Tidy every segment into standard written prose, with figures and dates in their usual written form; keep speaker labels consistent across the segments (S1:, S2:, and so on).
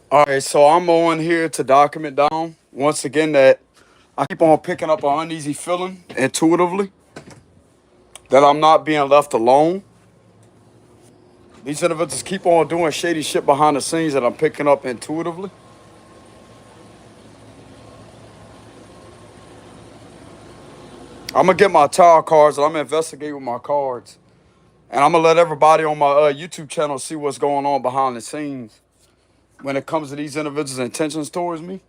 S1: All right, so I'm on here to document down once again that I keep on picking up an uneasy feeling intuitively that I'm not being left alone. These individuals keep on doing shady shit behind the scenes that I'm picking up intuitively. I'm gonna get my tarot cards and I'm gonna investigate with my cards, and I'm gonna let everybody on my YouTube channel see what's going on behind the scenes when it comes to these individuals' intentions towards me.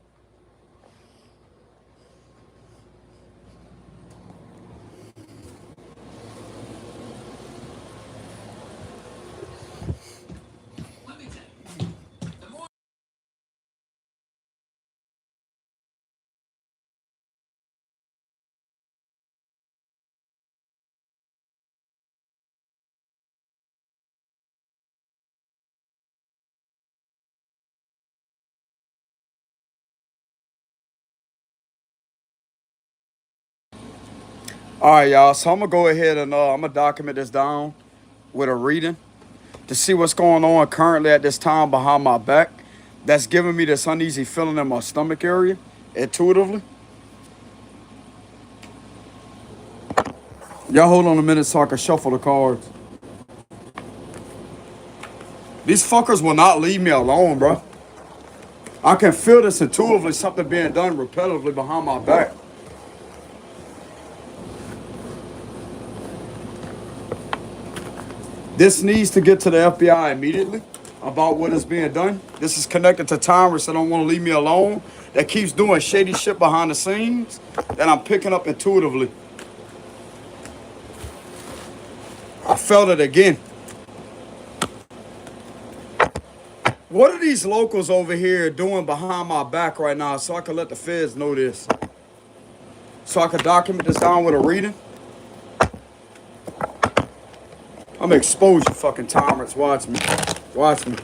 S1: All right, y'all. So I'm gonna go ahead and I'm gonna document this down with a reading to see what's going on currently at this time behind my back. That's giving me this uneasy feeling in my stomach area, intuitively. Y'all hold on a minute so I can shuffle the cards. These fuckers will not leave me alone, bro. I can feel this intuitively, something being done repetitively behind my back. This needs to get to the FBI immediately about what is being done. This is connected to timers that don't want to leave me alone, that keeps doing shady shit behind the scenes that I'm picking up intuitively. I felt it again. What are these locals over here doing behind my back right now so I can let the feds know this? So I can document this down with a reading? I'm gonna expose you fucking timers. Watch me. Watch me.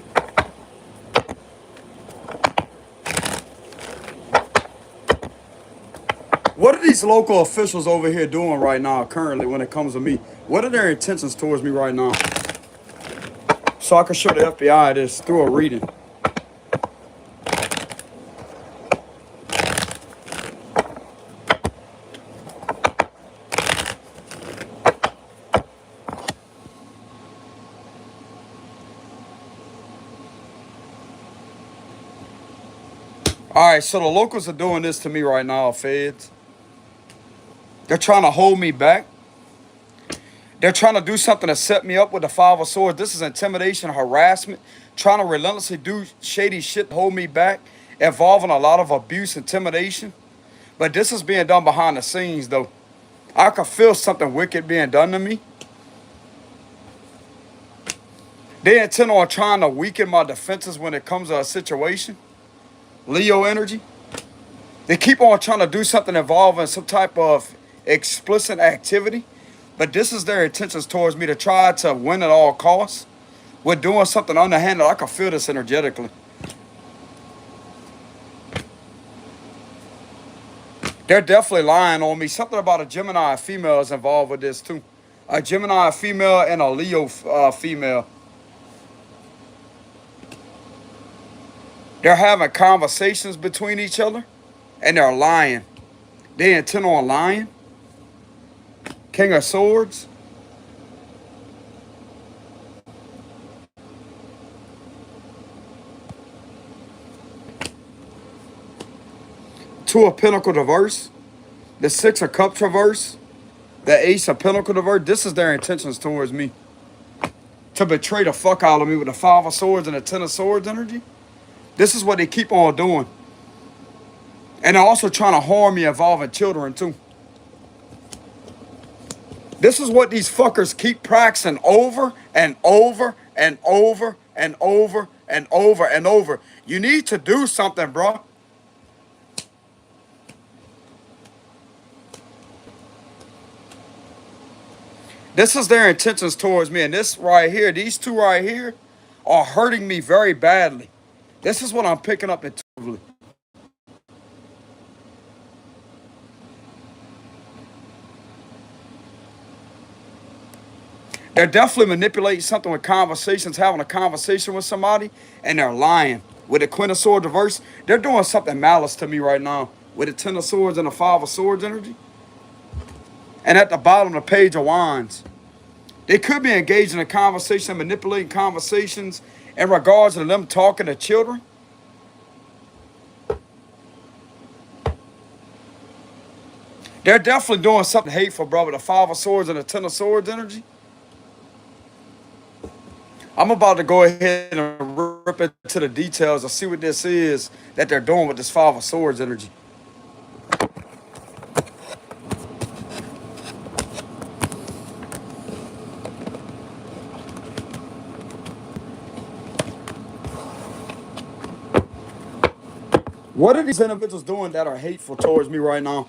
S1: What are these local officials over here doing right now currently when it comes to me? What are their intentions towards me right now? So I can show the FBI this through a reading. All right, so the locals are doing this to me right now, feds. They're trying to hold me back. They're trying to do something to set me up with the Five of Swords. This is intimidation, harassment, trying to relentlessly do shady shit to hold me back, involving a lot of abuse, intimidation. But this is being done behind the scenes, though. I can feel something wicked being done to me. They intend on trying to weaken my defenses when it comes to a situation. Leo energy. They keep on trying to do something involving some type of explicit activity. But this is their intentions towards me, to try to win at all costs. We're doing something underhanded. I can feel this energetically. They're definitely lying on me. Something about a Gemini female is involved with this too. A Gemini female and a Leo female. They're having conversations between each other and they're lying. They intend on lying. King of Swords. Two of Pentacles reverse. The Six of Cups reverse. The Ace of Pentacles reverse. This is their intentions towards me. To betray the fuck out of me with the Five of Swords and the Ten of Swords energy. This is what they keep on doing. And they're also trying to harm me involving children too. This is what these fuckers keep practicing over and over and over and over and over and over. You need to do something, bro. This is their intentions towards me. And this right here, these two right here, are hurting me very badly. This is what I'm picking up intuitively. They're definitely manipulating something with conversations, having a conversation with somebody, and they're lying. with the Queen of Swords reverse, they're doing something malice to me right now with the Ten of Swords and the Five of Swords energy. And at the bottom, the Page of Wands. They could be engaged in a conversation, manipulating conversations in regards to them talking to children. They're definitely doing something hateful, bro, with the Five of Swords and the Ten of Swords energy. I'm about to go ahead and rip into the details and see what this is that they're doing with this Five of Swords energy. What are these individuals doing that are hateful towards me right now?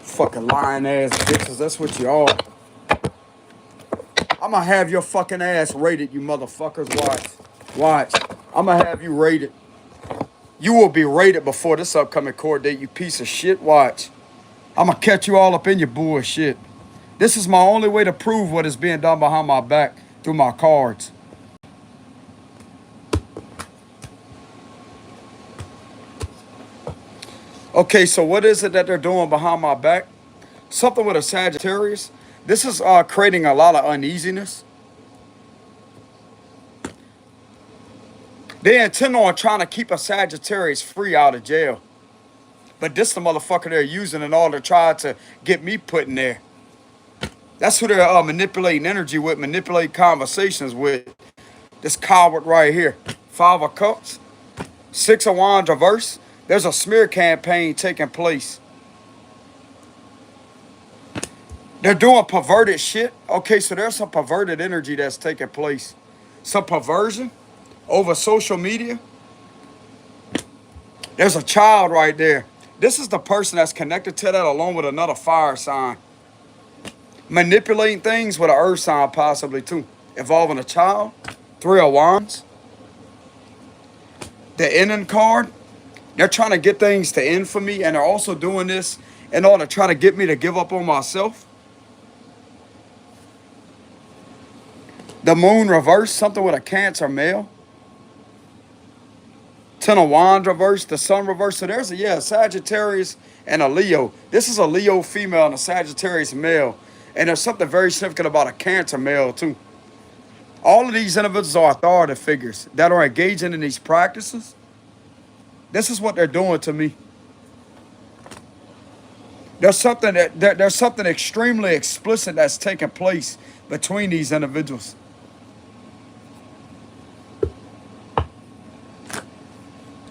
S1: Fucking lying ass bitches, that's what you are. I'm gonna have your fucking ass rated, you motherfuckers. Watch. I'm gonna have you rated. You will be rated before this upcoming court date, you piece of shit. Watch. I'm gonna catch you all up in your bullshit. This is my only way to prove what is being done behind my back through my cards. Okay, so what is it that they're doing behind my back? Something with a Sagittarius. This is creating a lot of uneasiness. They intend on trying to keep a Sagittarius free out of jail. But this the motherfucker they're using in order to try to get me put in there. That's who they're manipulating energy with, manipulating conversations with. This coward right here. Five of Cups. Six of Wands reverse. There's a smear campaign taking place. They're doing perverted shit. Okay, so there's some perverted energy that's taking place. Some perversion over social media. There's a child right there. This is the person that's connected to that along with another fire sign. Manipulating things with an earth sign possibly too. Involving a child. Three of Wands. The ending card. They're trying to get things to end for me, and they're also doing this in order to try to get me to give up on myself. The moon reverse, something with a Cancer male. Ten of Wands reverse, the sun reverse. So there's a Sagittarius and a Leo. This is a Leo female and a Sagittarius male. And there's something very significant about a Cancer male too. All of these individuals are authority figures that are engaging in these practices. This is what they're doing to me. There's something extremely explicit that's taking place between these individuals.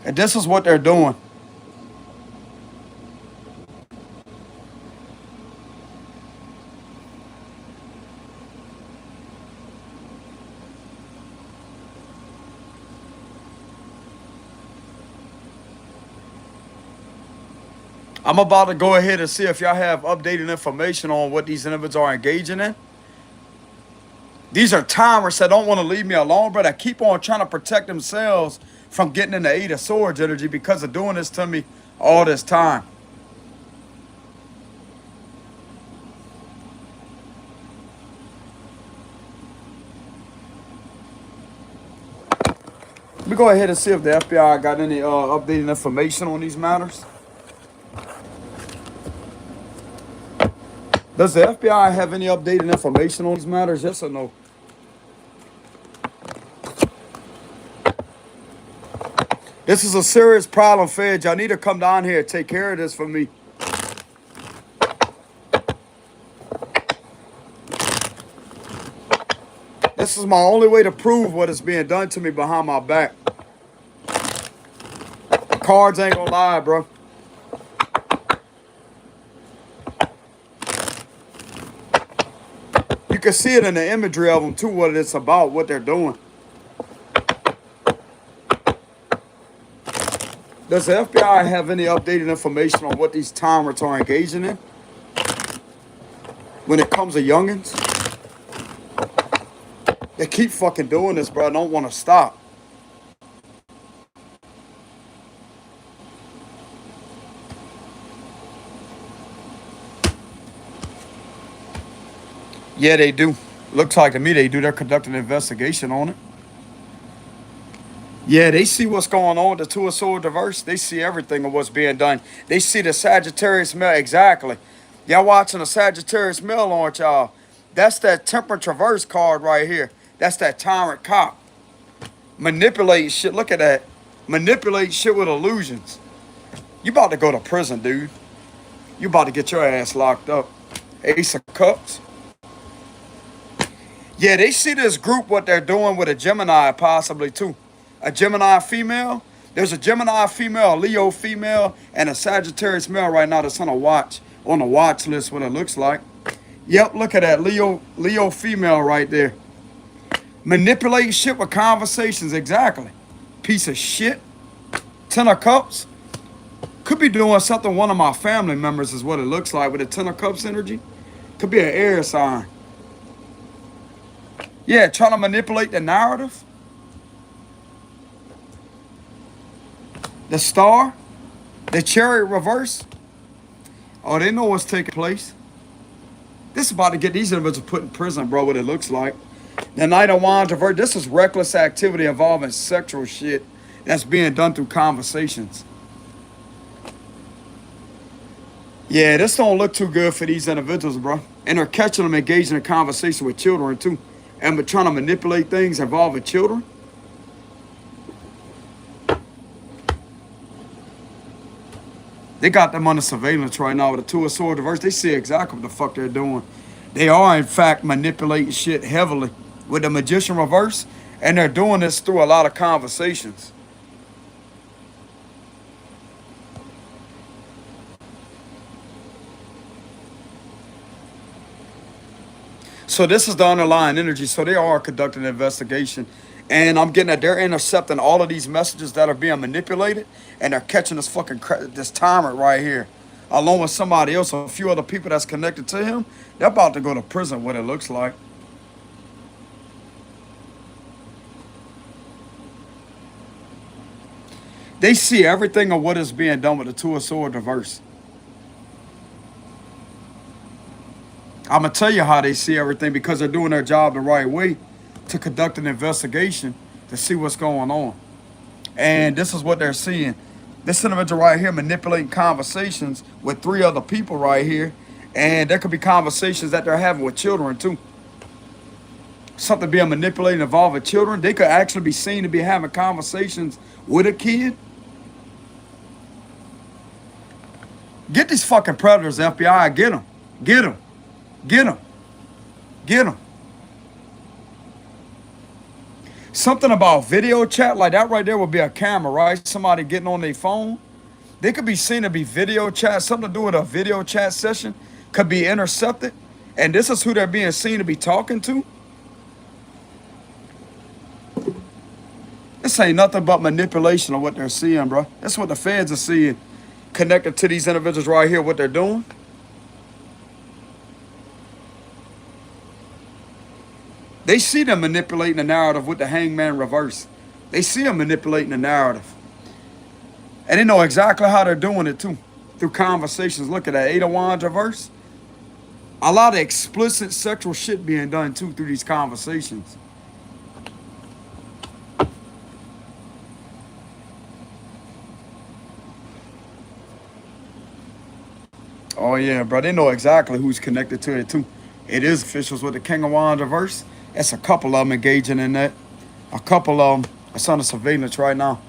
S1: And this is what they're doing. I'm about to go ahead and see if y'all have updated information on what these individuals are engaging in. These are timers that don't want to leave me alone, but that keep on trying to protect themselves from getting in the Eight of Swords energy because of doing this to me all this time. Let me go ahead and see if the FBI got any updated information on these matters. Does the FBI have any updated information on these matters? Yes or no? This is a serious problem, Fed. Y'all need to come down here and take care of this for me. This is my only way to prove what is being done to me behind my back. Cards ain't gonna lie, bro. You can see it in the imagery of them too, what it's about, what they're doing. Does the FBI have any updated information on what these tyrants are engaging in when it comes to youngins? They keep fucking doing this, bro. I don't want to stop. Yeah, they do. Looks like to me they do. They're conducting an investigation on it. Yeah, they see what's going on with the Two of Swords reverse. They see everything of what's being done. They see the Sagittarius male exactly. Y'all watching the Sagittarius male launch, y'all. That's that Temperance reverse card right here. That's that tyrant cop. Manipulating shit. Look at that. Manipulate shit with illusions. You about to go to prison, dude. You about to get your ass locked up. Ace of Cups. Yeah, they see this group, what they're doing with a Gemini possibly too. A Gemini female. There's a Gemini female, a Leo female, and a Sagittarius male right now that's on the watch list, what it looks like. Yep, look at that. Leo female right there. Manipulating shit with conversations, exactly. Piece of shit. Ten of Cups. Could be doing something one of my family members is what it looks like with the Ten of Cups energy. Could be an air sign. Yeah, trying to manipulate the narrative. The Star. The Chariot reverse. Oh, they know what's taking place. This is about to get these individuals put in prison, bro, what it looks like. The Knight of Wands reverse. This is reckless activity involving sexual shit that's being done through conversations. Yeah, this don't look too good for these individuals, bro. And they're catching them engaging in conversation with children, too. And trying to manipulate things involving children. They got them under surveillance right now with the Two of Swords reverse. They see exactly what the fuck they're doing. They are, in fact, manipulating shit heavily with the Magician reverse. And they're doing this through a lot of conversations. So this is the underlying energy. So they are conducting an investigation. And I'm getting that they're intercepting all of these messages that are being manipulated. And they're catching this tyrant right here. Along with somebody else, a few other people that's connected to him. They're about to go to prison, what it looks like. They see everything of what is being done with the Two of Swords reverse. I'm going to tell you how they see everything because they're doing their job the right way to conduct an investigation to see what's going on. And this is what they're seeing. This individual right here manipulating conversations with three other people right here. And there could be conversations that they're having with children too. Something being manipulated involving children. They could actually be seen to be having conversations with a kid. Get these fucking predators, FBI. Get them. Get them. Get them. Get them. Something about video chat, like that right there would be a camera, right? Somebody getting on their phone. They could be seen to be video chat. Something to do with a video chat session could be intercepted. And this is who they're being seen to be talking to. This ain't nothing but manipulation of what they're seeing, bro. That's what the feds are seeing. Connected to these individuals right here, what they're doing. They see them manipulating the narrative with the Hangman reverse. They see them manipulating the narrative. And they know exactly how they're doing it too. Through conversations. Look at that Eight of Wands reverse. A lot of explicit sexual shit being done too through these conversations. Oh yeah, bro. They know exactly who's connected to it too. It is officials with the King of Wands reverse. That's a couple of them engaging in that. A couple of them are under surveillance right now.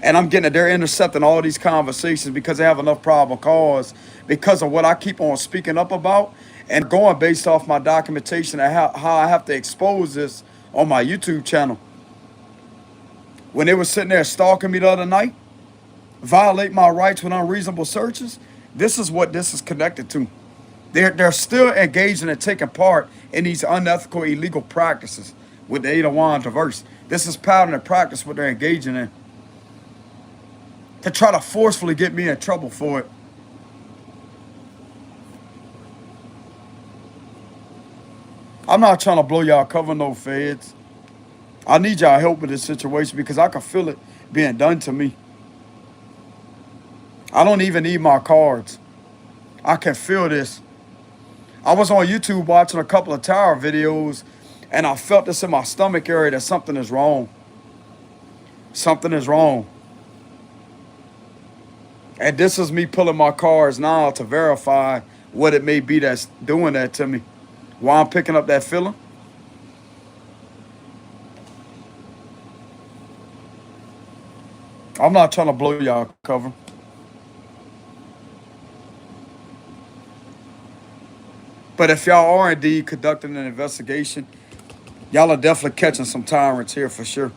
S1: And I'm getting that they're intercepting all these conversations because they have enough probable cause because of what I keep on speaking up about and going based off my documentation and how I have to expose this on my YouTube channel. When they were sitting there stalking me the other night, violate my rights with unreasonable searches, this is what this is connected to. They're still engaging and taking part in these unethical, illegal practices with the Eight of Wands reverse. This is pattern and practice what they're engaging in. To try to forcefully get me in trouble for it. I'm not trying to blow y'all cover, no feds. I need y'all help with this situation because I can feel it being done to me. I don't even need my cards. I can feel this. I was on YouTube watching a couple of tower videos, and I felt this in my stomach area that something is wrong. Something is wrong. And this is me pulling my cards now to verify what it may be that's doing that to me. Why I'm picking up that feeling. I'm not trying to blow y'all cover. But if y'all are indeed conducting an investigation, y'all are definitely catching some tyrants here for sure.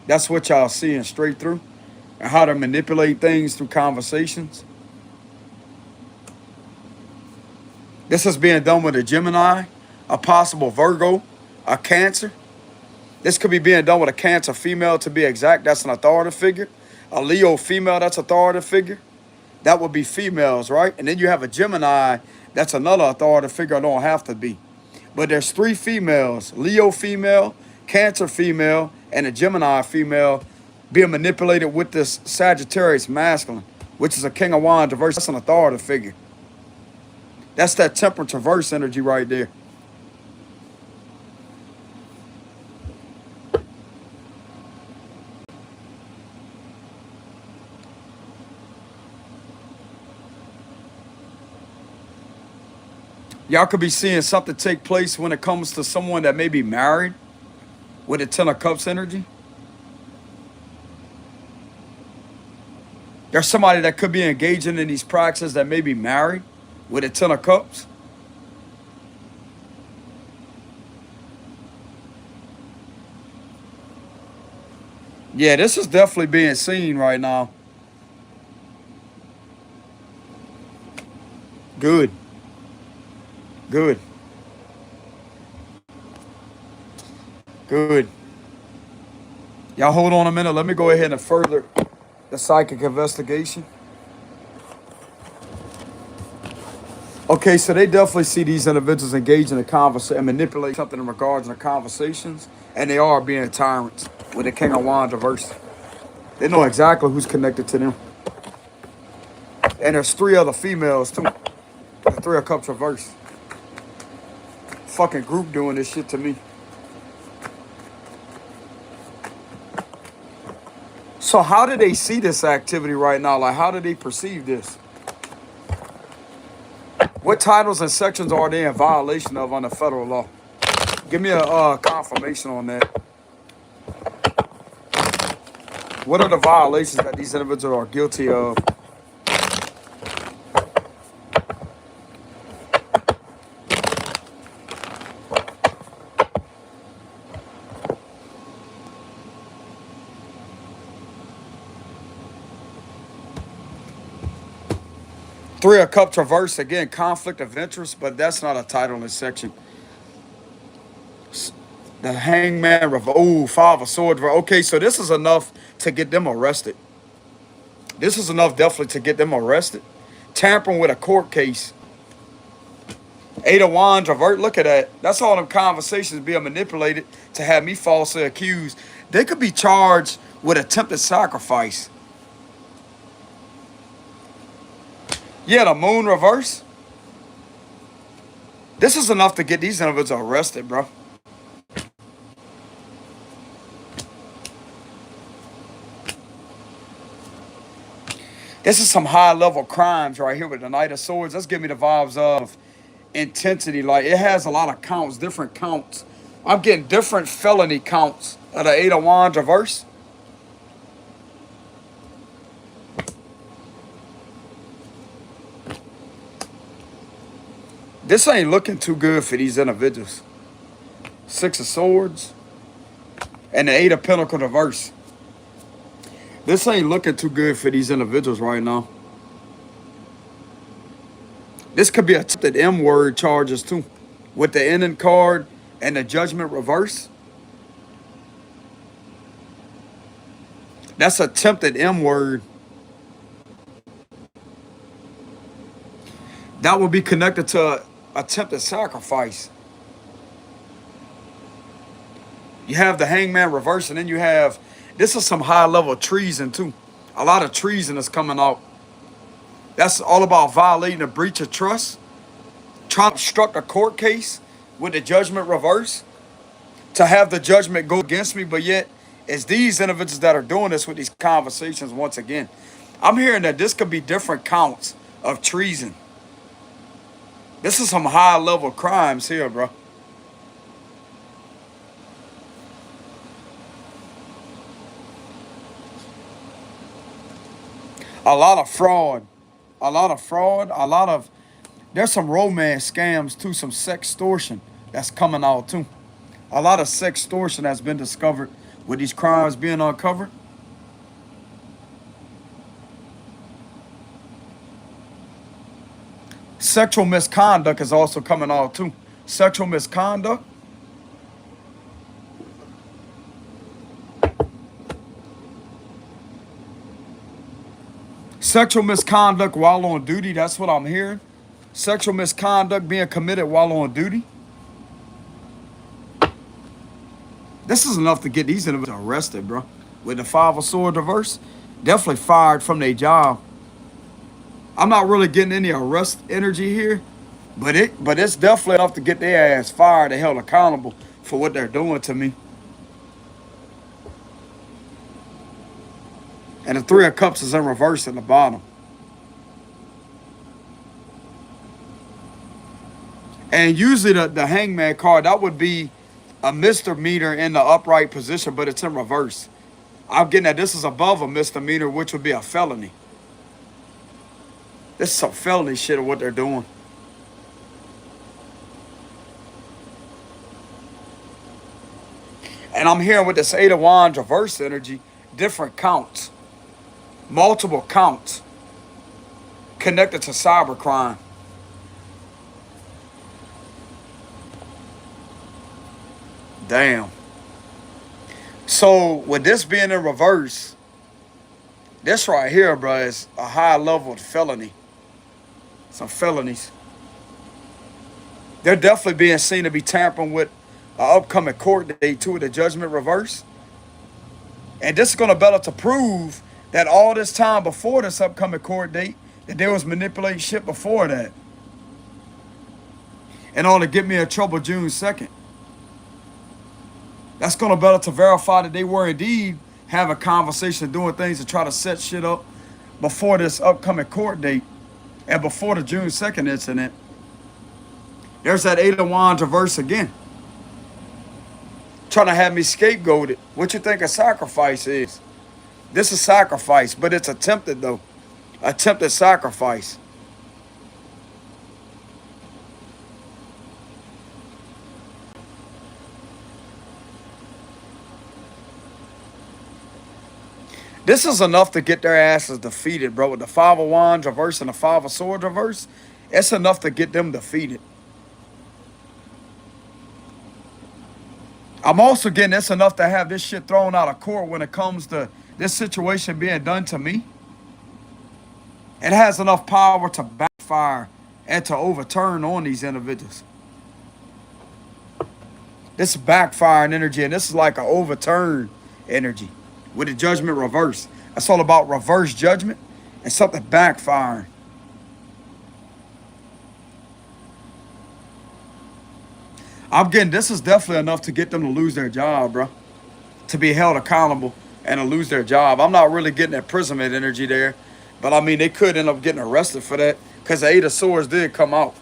S1: That's what y'all seeing straight through, and how to manipulate things through conversations. This is being done with a Gemini, a possible Virgo, a Cancer. This could be being done with a Cancer female, to be exact. That's an authoritative figure. A Leo female, that's authoritative figure. That would be females, right? And then you have a Gemini, that's another authoritative figure. I don't have to be. But there's 3 females: Leo female, Cancer female, and a Gemini female being manipulated with this Sagittarius masculine, which is a King of Wands reverse. That's an authoritative figure. That's that Temperance reverse energy right there. Y'all could be seeing something take place when it comes to someone that may be married with a 10 of Cups energy. There's somebody that could be engaging in these practices that may be married with a 10 of Cups. Yeah, this is definitely being seen right now. Good. Good. Good. Y'all hold on a minute. Let me go ahead and further the psychic investigation. Okay, so they definitely see these individuals engaged in a conversation and manipulate something in regards to the conversations, and they are being tyrants with the King of Wands reverse. They know exactly who's connected to them. And there's 3 other females too. The 3 of Cups reverse. Fucking group doing this shit to me. So how do they see this activity right now? Like, how do they perceive this? What titles and sections are they in violation of under federal law? Give me a confirmation on that. What are the violations that these individuals are guilty of? Three of Cups reverse, again, conflict of interest, but that's not a title in this section. The Hangman, oh, 5 of Swords. Okay, so this is enough to get them arrested. This is enough definitely to get them arrested. Tampering with a court case. 8 of Wands revert, look at that. That's all them conversations being manipulated to have me falsely accused. They could be charged with attempted sacrifice. Yeah, the Moon reverse. This is enough to get these individuals arrested, bro. This is some high-level crimes right here with the Knight of Swords. Let's give me the vibes of intensity. Like, it has a lot of counts, different counts. I'm getting different felony counts of the 8 of Wands reverse. This ain't looking too good for these individuals. 6 of Swords and the 8 of Pentacles reverse. This ain't looking too good for these individuals right now. This could be attempted M-word charges too, with the ending card and the Judgment reverse. That's attempted M-word. That will be connected to attempted sacrifice. You have the Hangman reverse, and then you have, this is some high level treason too. A lot of treason is coming out. That's all about violating a breach of trust. trying to obstruct a court case with the judgment reversed, to have the judgment go against me, but yet it's these individuals that are doing this with these conversations once again. I'm hearing that this could be different counts of treason. This is some high level crimes here, bro. A lot of fraud. A lot of fraud. A lot of, there's some romance scams too, some sextortion that's coming out too. A lot of sextortion has been discovered with these crimes being uncovered. Sexual misconduct is also coming out too. Sexual misconduct. Sexual misconduct while on duty. That's what I'm hearing. Sexual misconduct being committed while on duty. This is enough to get these individuals arrested, bro. With the five of swords reverse, definitely fired from their job. I'm not really getting any arrest energy here, but it's definitely enough to get their ass fired and held accountable for what they're doing to me. And the three of cups is in reverse at the bottom. And usually the hangman card, that would be a misdemeanor in the upright position, but it's in reverse. I'm getting that this is above a misdemeanor, which would be a felony. This is some felony shit of what they're doing. And I'm hearing with this Eight of Wands reverse energy, different counts. Multiple counts connected to cybercrime. Damn. So with this being in reverse, this right here, bro, is a high level of felony. Some felonies. They're definitely being seen to be tampering with an upcoming court date too, with the judgment reverse. And this is going to be able to prove that all this time before this upcoming court date, that there was manipulating shit before that. In order to get me in trouble June 2nd. That's going to be able to verify that they were indeed having conversation, doing things to try to set shit up before this upcoming court date and before the June 2nd incident. There's that Eight of Wands reverse again. Trying to have me scapegoated. What you think a sacrifice is? This is sacrifice, but it's attempted though. Attempted sacrifice. This is enough to get their asses defeated, bro. With the Five of Wands reverse and the Five of Swords reverse, it's enough to get them defeated. I'm also getting it's enough to have this shit thrown out of court when it comes to this situation being done to me. It has enough power to backfire and to overturn on these individuals. This is backfiring energy, and this is like an overturn energy with the judgment reverse. That's all about reverse judgment and something backfiring. I'm getting this is definitely enough to get them to lose their job, bro. To be held accountable and to lose their job. I'm not really getting imprisonment energy there. But I mean, they could end up getting arrested for that because the Eight of Swords did come out.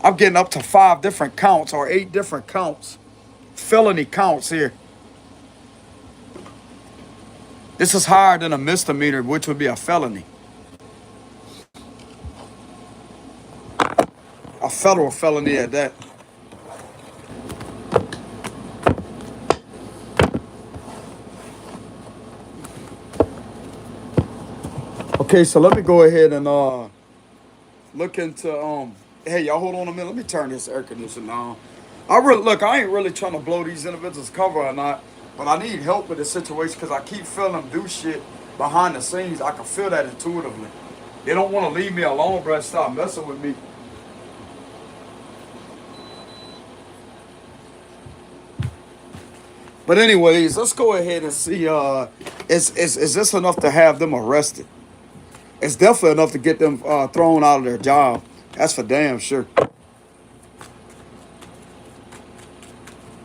S1: I'm getting up to 5 different counts or 8 different counts. Felony counts here. This is higher than a misdemeanor, which would be a felony. A federal felony at that. Okay, so let me go ahead and look into hey, y'all hold on a minute. Let me turn this air conditioner on. I ain't really trying to blow these individuals cover or not, but I need help with this situation because I keep feeling them do shit behind the scenes. I can feel that intuitively. They don't want to leave me alone, bro. Stop messing with me. But anyways, let's go ahead and see. Is this enough to have them arrested? It's definitely enough to get them thrown out of their job That's for damn sure.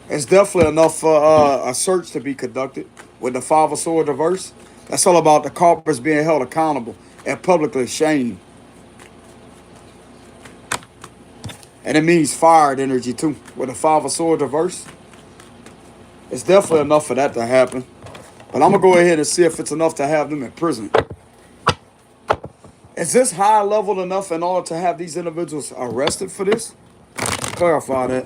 S1: It's definitely enough for a search to be conducted with the Five of Swords reverse. That's all about the culprits being held accountable and publicly shamed. And it means fired energy too. With the Five of Swords reverse, it's definitely enough for that to happen. But I'm going to go ahead and see if it's enough to have them in prison. Is this high level enough in order to have these individuals arrested for this? Clarify that.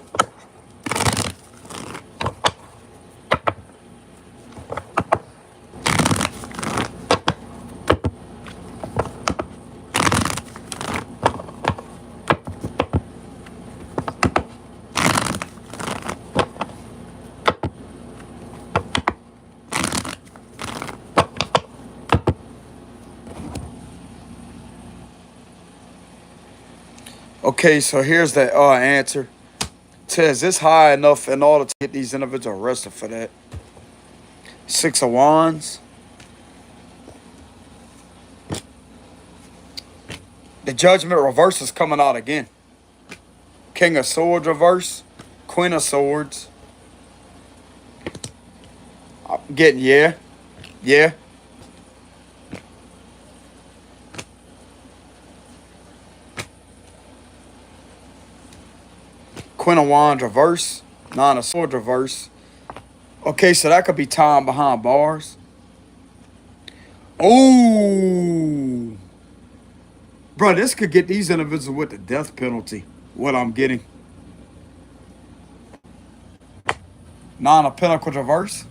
S1: Okay, so here's the answer. Is this high enough in order to get these individuals arrested for that? Six of Wands. The Judgment reverse is coming out again. King of Swords reverse. Queen of Swords. I'm getting, yeah. Yeah. Queen of Wands reverse. Nine of Swords reverse. Okay, so that could be time behind bars. Oh. Bro, this could get these individuals with the death penalty. What I'm getting. Nine of Pentacles reverse.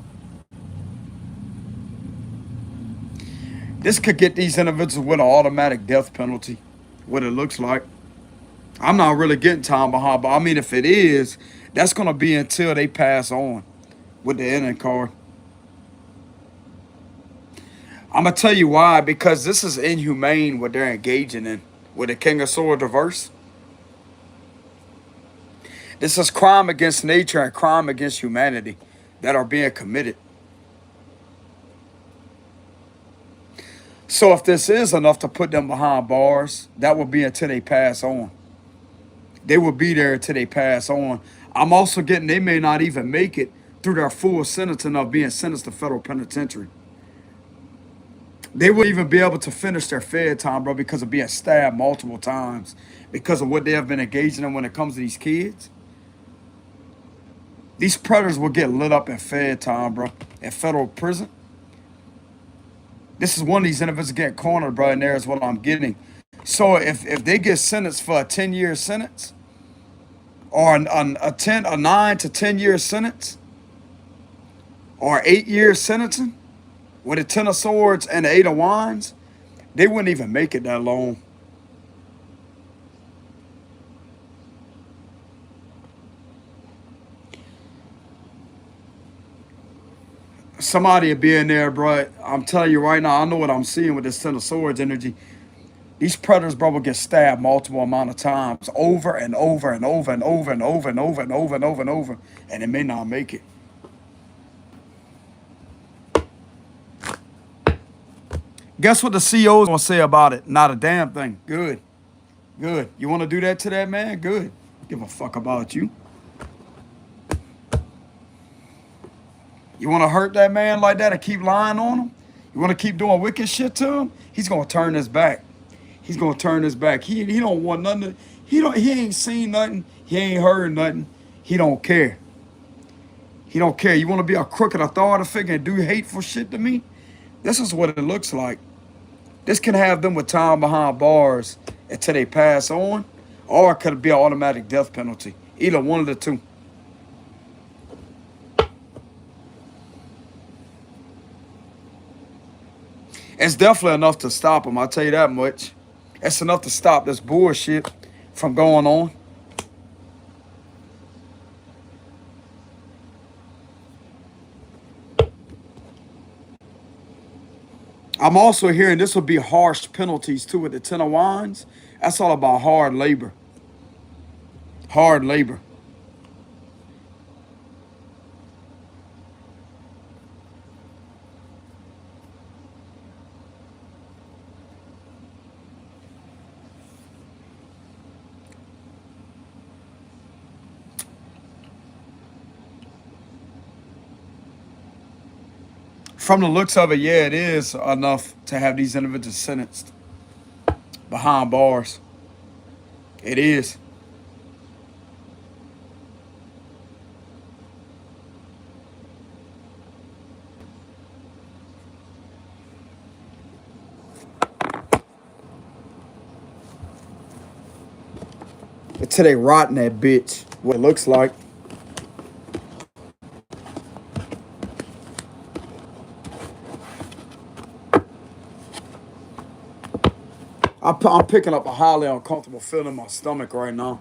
S1: This could get these individuals with an automatic death penalty. What it looks like. I'm not really getting time behind, but I mean, if it is, that's going to be until they pass on with the ending card. I'm going to tell you why, because this is inhumane what they're engaging in with the King of Swords reverse. This is crime against nature and crime against humanity that are being committed. So if this is enough to put them behind bars, that will be until they pass on. They will be there until they pass on. I'm also getting they may not even make it through their full sentencing of being sentenced to federal penitentiary. They wouldn't even be able to finish their fed time, bro, because of being stabbed multiple times because of what they have been engaging in when it comes to these kids. These predators will get lit up in fed time, bro, in federal prison. This is one of these individuals getting cornered, bro, and there is what I'm getting. So if they get sentenced for a 10-year sentence or a 9 to 10-year sentence or 8-year sentencing with a 10 of swords and the 8 of wands, they wouldn't even make it that long. Somebody will be in there, bro. I'm telling you right now, I know what I'm seeing with this 10 of swords energy. These predators, bro, will get stabbed multiple amount of times over and over and over and over and over and over and over and over and over, and they may not make it. Guess what the CEO's gonna say about it? Not a damn thing. Good. Good. You want to do that to that man? Good. Give a fuck about you. You want to hurt that man like that and keep lying on him? You want to keep doing wicked shit to him? He's gonna turn his back. He's gonna turn his back. He don't want nothing. He ain't seen nothing. He ain't heard nothing. He don't care. He don't care. You want to be a crooked authority figure and do hateful shit to me? This is what it looks like. This can have them with time behind bars until they pass on, or it could be an automatic death penalty. Either one of the two. It's definitely enough to stop them, I'll tell you that much. It's enough to stop this bullshit from going on. I'm also hearing this will be harsh penalties too with the 10 of wands. That's all about hard labor. Hard labor. From the looks of it, yeah, it is enough to have these individuals sentenced behind bars. It is. Until they rotting that bitch. What it looks like. I'm picking up a highly uncomfortable feeling in my stomach right now.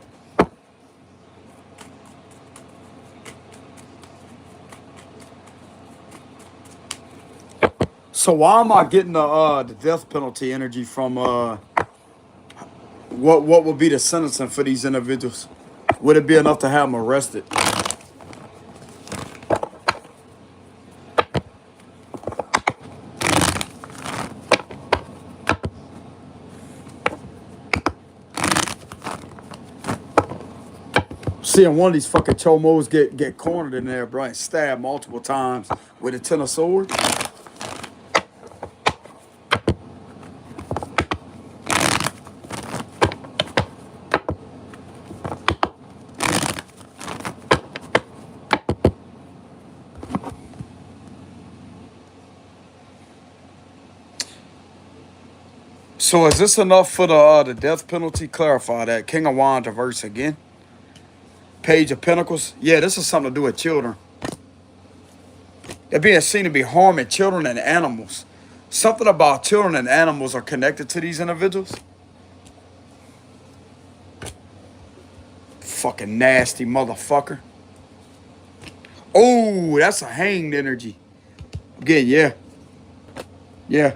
S1: So why am I getting the death penalty energy from what would be the sentencing for these individuals? Would it be enough to have them arrested? Seeing one of these fucking chomos get cornered in there, bro, and stabbed multiple times with a ten of swords. So is this enough for the death penalty? Clarify that. King of Wands reverse again. Page of Pentacles. Yeah, this is something to do with children. They're being seen to be harming children and animals. Something about children and animals are connected to these individuals. Fucking nasty motherfucker. Oh, that's a hanged energy. Again, yeah. Yeah.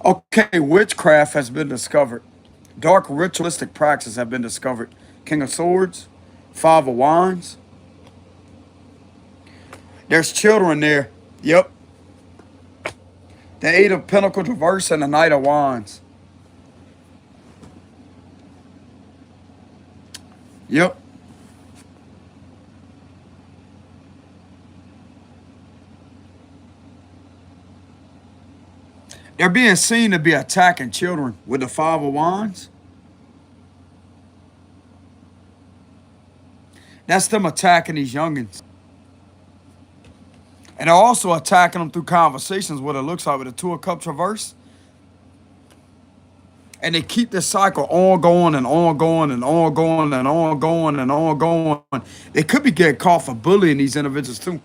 S1: Okay, witchcraft has been discovered. Dark ritualistic practices have been discovered. King of Swords, Five of Wands. There's children there. Yep. The Eight of Pentacles reverse and the Knight of Wands. Yep. They're being seen to be attacking children with the Five of Wands. That's them attacking these youngins. And they're also attacking them through conversations, what it looks like with the Two of Cups reverse. And they keep this cycle ongoing and ongoing and ongoing and ongoing and ongoing. They could be getting caught for bullying these individuals too.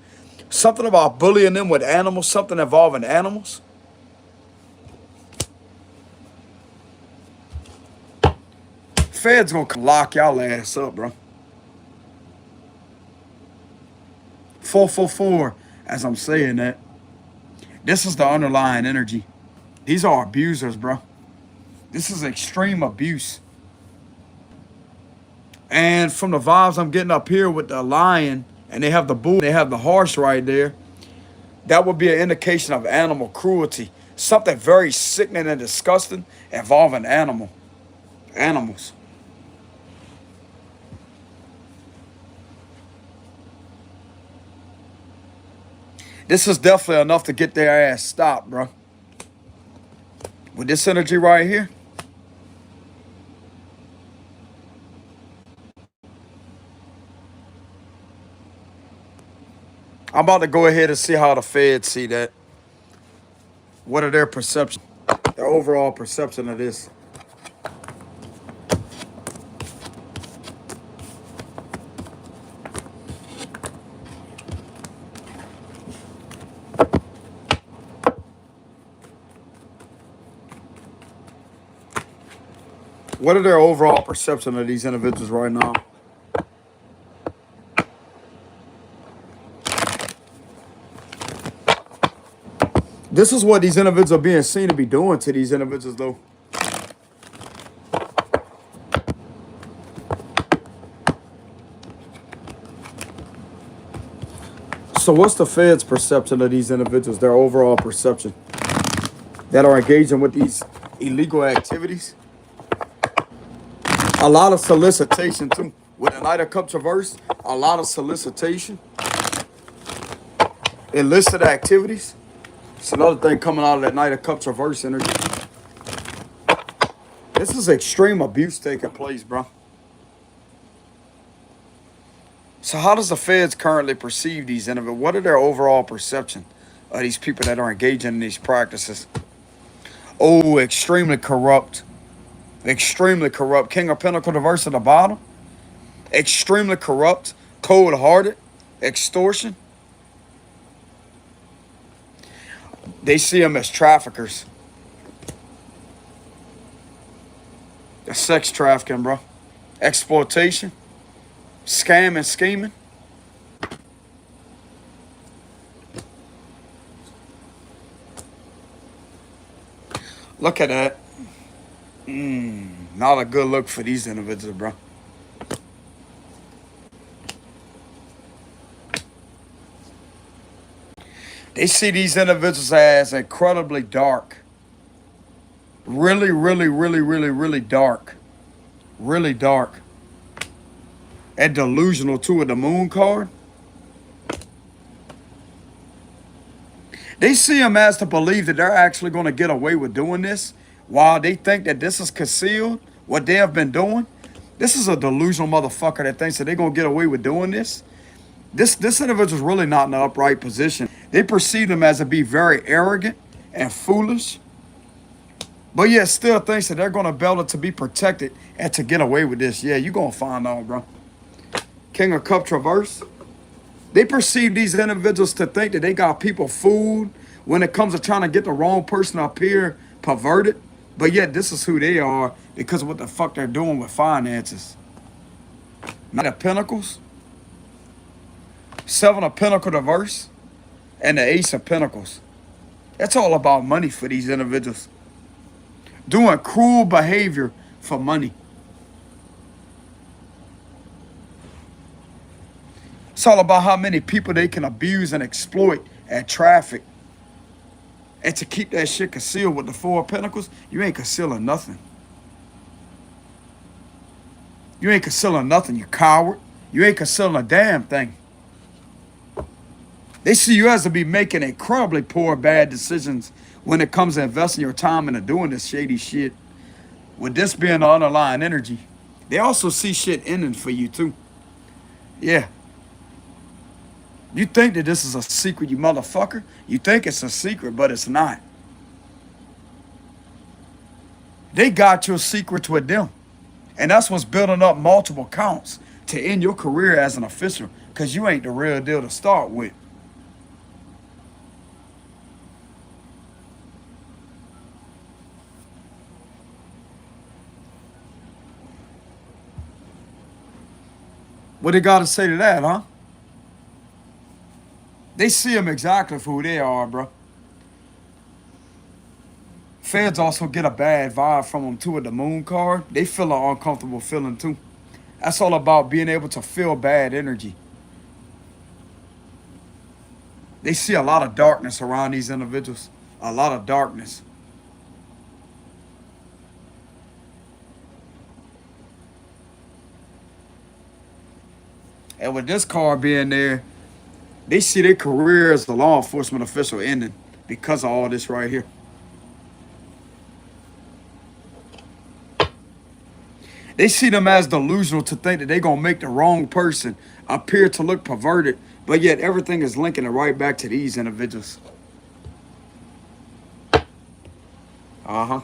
S1: Something about bullying them with animals, something involving animals. Fed's gonna lock y'all ass up, bro. 444, as I'm saying that. This is the underlying energy. These are abusers, bro. This is extreme abuse. And from the vibes I'm getting up here with the lion, and they have the bull, they have the horse right there, that would be an indication of animal cruelty. Something very sickening and disgusting involving animals. This is definitely enough to get their ass stopped, bro. With this energy right here. I'm about to go ahead and see how the feds see that. What are their perceptions? Their overall perception of this. What are their overall perception of these individuals right now? This is what these individuals are being seen to be doing to these individuals, though. So what's the Fed's perception of these individuals, their overall perception? That are engaging with these illegal activities? A lot of solicitation, too. With the Knight of Cups reversed, a lot of solicitation, illicit activities. It's another thing coming out of that Knight of Cups reverse energy. This is extreme abuse taking place, bro. So how does the feds currently perceive these individuals? What are their overall perception of these people that are engaging in these practices? Oh, extremely corrupt. Extremely corrupt. King of Pentacles reverse at the bottom. Extremely corrupt. Cold-hearted. Extortion. They see them as traffickers. The sex trafficking, bro. Exploitation. Scamming, scheming. Look at that. Not a good look for these individuals, bro. They see these individuals as incredibly dark. Really, really, really, really, really dark. Really dark. And delusional too with the moon card. They see them as to believe that they're actually going to get away with doing this while they think that this is concealed, what they have been doing. This is a delusional motherfucker that thinks that they're going to get away with doing this. This individual's really not in the upright position. They perceive them as to be very arrogant and foolish, but yet still thinks that they're going to be able to be protected and to get away with this. Yeah, you're going to find out, bro. King of Cups reverse. They perceive these individuals to think that they got people fooled when it comes to trying to get the wrong person up here perverted. But yet this is who they are because of what the fuck they're doing with finances. Knight of Pentacles. Seven of Pentacles reverse. And the Ace of Pentacles. It's all about money for these individuals. Doing cruel behavior for money. It's all about how many people they can abuse and exploit and traffic. And to keep that shit concealed with the Four of Pentacles, you ain't concealing nothing. You ain't concealing nothing, you coward. You ain't concealing a damn thing. They see you as to be making incredibly poor, bad decisions when it comes to investing your time into doing this shady shit. With this being the underlying energy, they also see shit ending for you too. Yeah. You think that this is a secret, you motherfucker? You think it's a secret, but it's not. They got your secrets with them. And that's what's building up multiple counts to end your career as an official, because you ain't the real deal to start with. What they got to say to that, huh? They see them exactly for who they are, bro. Feds also get a bad vibe from them too with the moon card. They feel an uncomfortable feeling too. That's all about being able to feel bad energy. They see a lot of darkness around these individuals. A lot of darkness. And with this card being there, they see their career as a law enforcement official ending because of all this right here. They see them as delusional to think that they're going to make the wrong person appear to look perverted, but yet everything is linking it right back to these individuals. Uh-huh.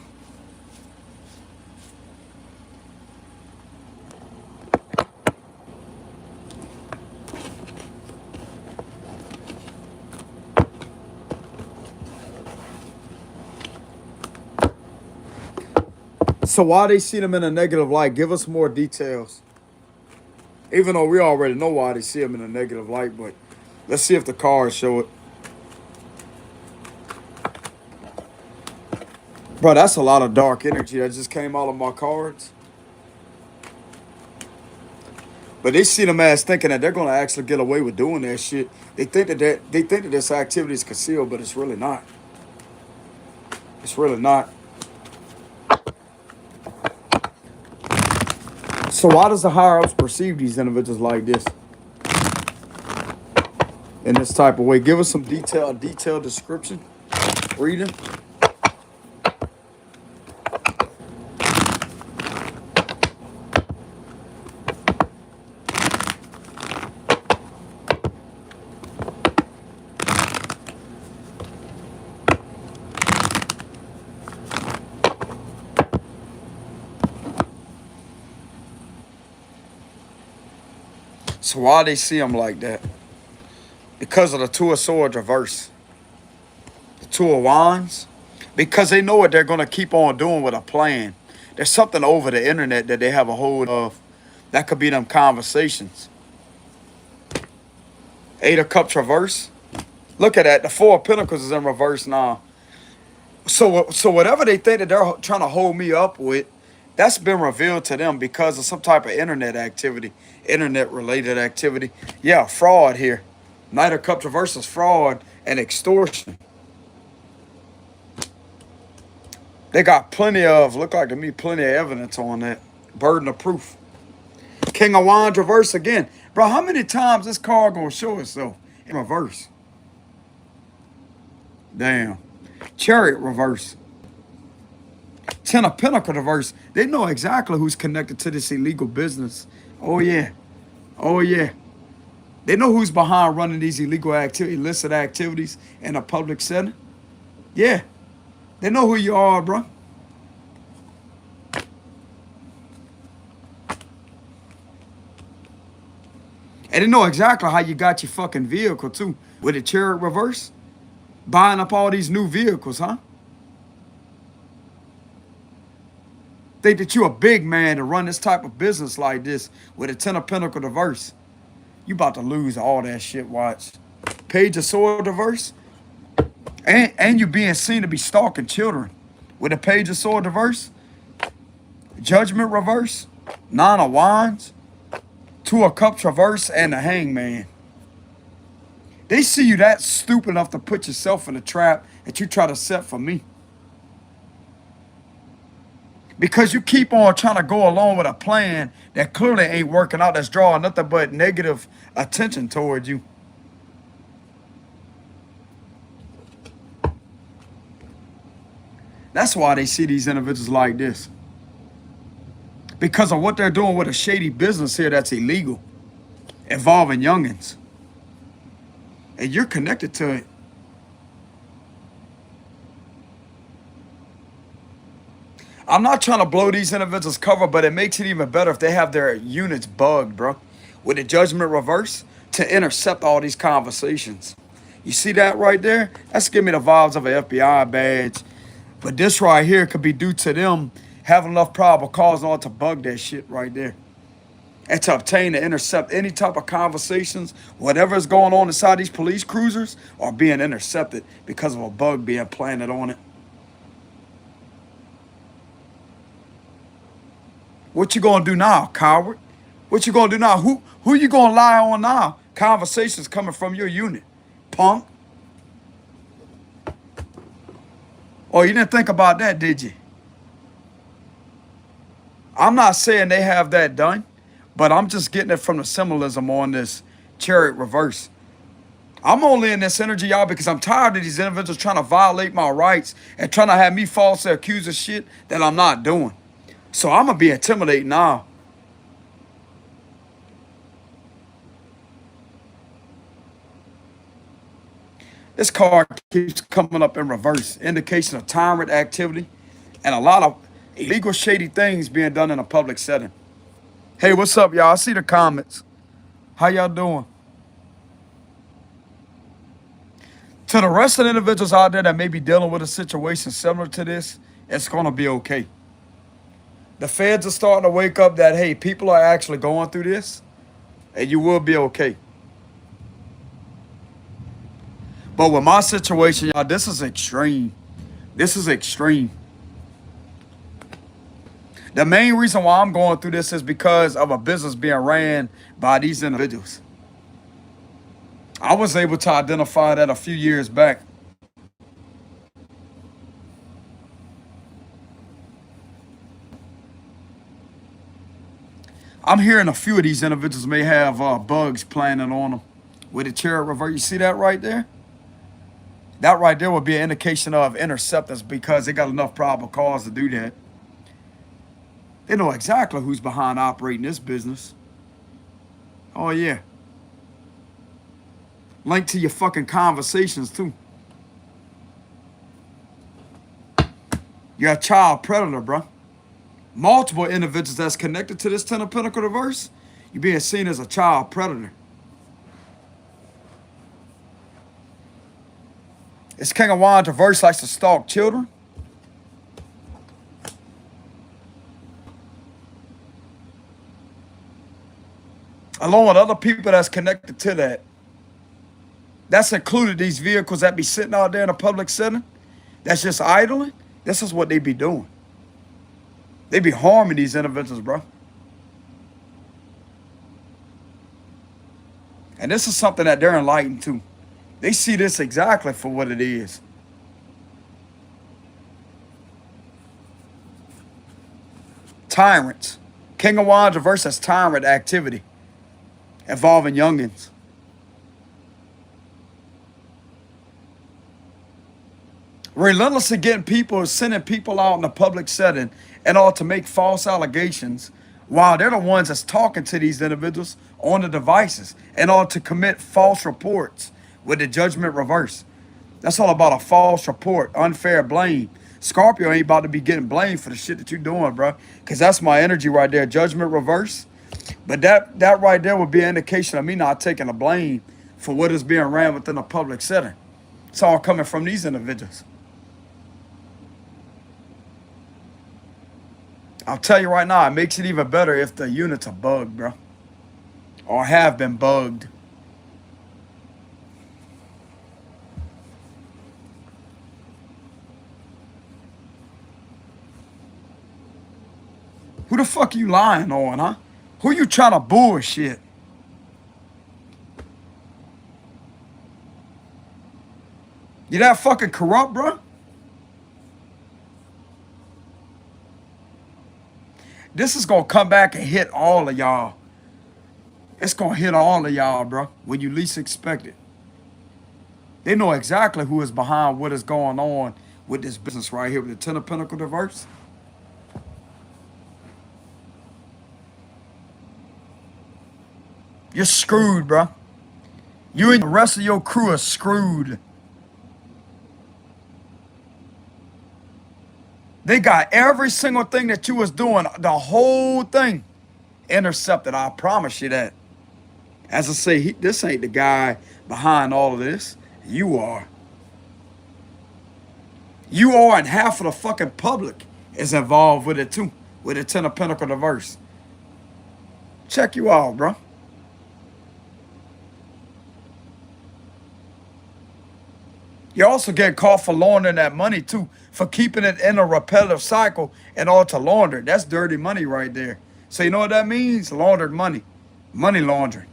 S1: So why they see them in a negative light? Give us more details. Even though we already know why they see them in a negative light, but let's see if the cards show it. Bro, that's a lot of dark energy that just came out of my cards. But they see them as thinking that they're gonna actually get away with doing that shit. They think that this activity is concealed, but it's really not. It's really not. So why does the higher ups perceive these individuals like this in this type of way? Give us some detailed description. Reading. So why they see them like that? Because of the Two of Swords reverse. The Two of Wands. Because they know what they're going to keep on doing with a plan. There's something over the internet that they have a hold of. That could be them conversations. Eight of Cups reverse. Look at that. The Four of Pentacles is in reverse now. So whatever they think that they're trying to hold me up with, that's been revealed to them because of some type of internet activity, internet-related activity. Yeah, fraud here. Knight of Cups reverse is fraud and extortion. They got look like to me, plenty of evidence on that. Burden of proof. King of Wands reverse again. Bro, how many times this card gonna show itself in reverse? Damn. Chariot reverse. Ten of Pentacles reverse. They know exactly who's connected to this illegal business. Oh, yeah. Oh, yeah. They know who's behind running these illegal activities, illicit activities in a public setting. Yeah. They know who you are, bro. And they know exactly how you got your fucking vehicle, too. With the Chariot reverse. Buying up all these new vehicles, huh? Think that you're a big man to run this type of business like this with a Ten of Pentacles reverse. You about to lose all that shit, watch. Page of Swords reverse. And you being seen to be stalking children. With a Page of Swords reverse. Judgment reverse. Nine of Wands. Two of Cups reverse and the Hangman. They see you that stupid enough to put yourself in a trap that you try to set for me. Because you keep on trying to go along with a plan that clearly ain't working out, that's drawing nothing but negative attention toward you. That's why they see these individuals like this. Because of what they're doing with a shady business here that's illegal, involving youngins. And you're connected to it. I'm not trying to blow these individuals' cover, but it makes it even better if they have their units bugged, bro. With the Judgment reverse to intercept all these conversations. You see that right there? That's giving me the vibes of an FBI badge. But this right here could be due to them having enough probable cause in order to bug that shit right there. And to obtain and intercept any type of conversations, whatever is going on inside these police cruisers are being intercepted because of a bug being planted on it. What you gonna do now, coward? What you gonna do now? Who you gonna lie on now? Conversations coming from your unit, punk. Oh, you didn't think about that, did you? I'm not saying they have that done, but I'm just getting it from the symbolism on this Chariot reverse. I'm only in this energy, y'all, because I'm tired of these individuals trying to violate my rights and trying to have me falsely accused of shit that I'm not doing. So I'm going to be intimidated now. This card keeps coming up in reverse. Indication of tyrant activity and a lot of illegal, shady things being done in a public setting. Hey, what's up, y'all? I see the comments. How y'all doing? To the rest of the individuals out there that may be dealing with a situation similar to this, it's going to be okay. The feds are starting to wake up that, hey, people are actually going through this, and you will be okay. But with my situation, y'all, this is extreme. This is extreme. The main reason why I'm going through this is because of a business being ran by these individuals. I was able to identify that a few years back. I'm hearing a few of these individuals may have bugs planted on them with the chariot reverse. You see that right there? That right there would be an indication of interceptors because they got enough probable cause to do that. They know exactly who's behind operating this business. Oh, yeah. Link to your fucking conversations, too. You're a child predator, bro. Multiple individuals that's connected to this Ten of Pentacles reverse, you're being seen as a child predator. This King of Wands reverse likes to stalk children. Along with other people that's connected to that. That's included these vehicles that be sitting out there in a public setting. That's just idling. This is what they be doing. They be harming these individuals, bro. And this is something that they're enlightened to. They see this exactly for what it is. Tyrants. King of Wands reverse as tyrant activity involving youngins. Relentlessly getting people, sending people out in the public setting and all to make false allegations while they're the ones that's talking to these individuals on the devices and all to commit false reports with the judgment reverse. That's all about a false report, unfair blame. Scorpio ain't about to be getting blamed for the shit that you're doing, bro. Because that's my energy right there, judgment reverse. But that right there would be an indication of me not taking the blame for what is being ran within a public setting. It's all coming from these individuals. I'll tell you right now, it makes it even better if the units are bugged, bro. Or have been bugged. Who the fuck you lying on, huh? Who you trying to bullshit? You that fucking corrupt, bro? This is gonna come back and hit all of y'all. It's gonna hit all of y'all, bro, when you least expect it. They know exactly who is behind what is going on with this business right here with the Ten of Pentacles reverse. You're screwed, bro. You and the rest of your crew are screwed. They got every single thing that you was doing, the whole thing, intercepted. I promise you that. As I say, this ain't the guy behind all of this. You are. You are, and half of the fucking public is involved with it too, with the Ten of Pentacles reverse. Check you out, bro. You're also getting caught for laundering that money too, for keeping it in a repetitive cycle and all to launder. That's dirty money right there. So you know what that means? Laundered money. Money laundering.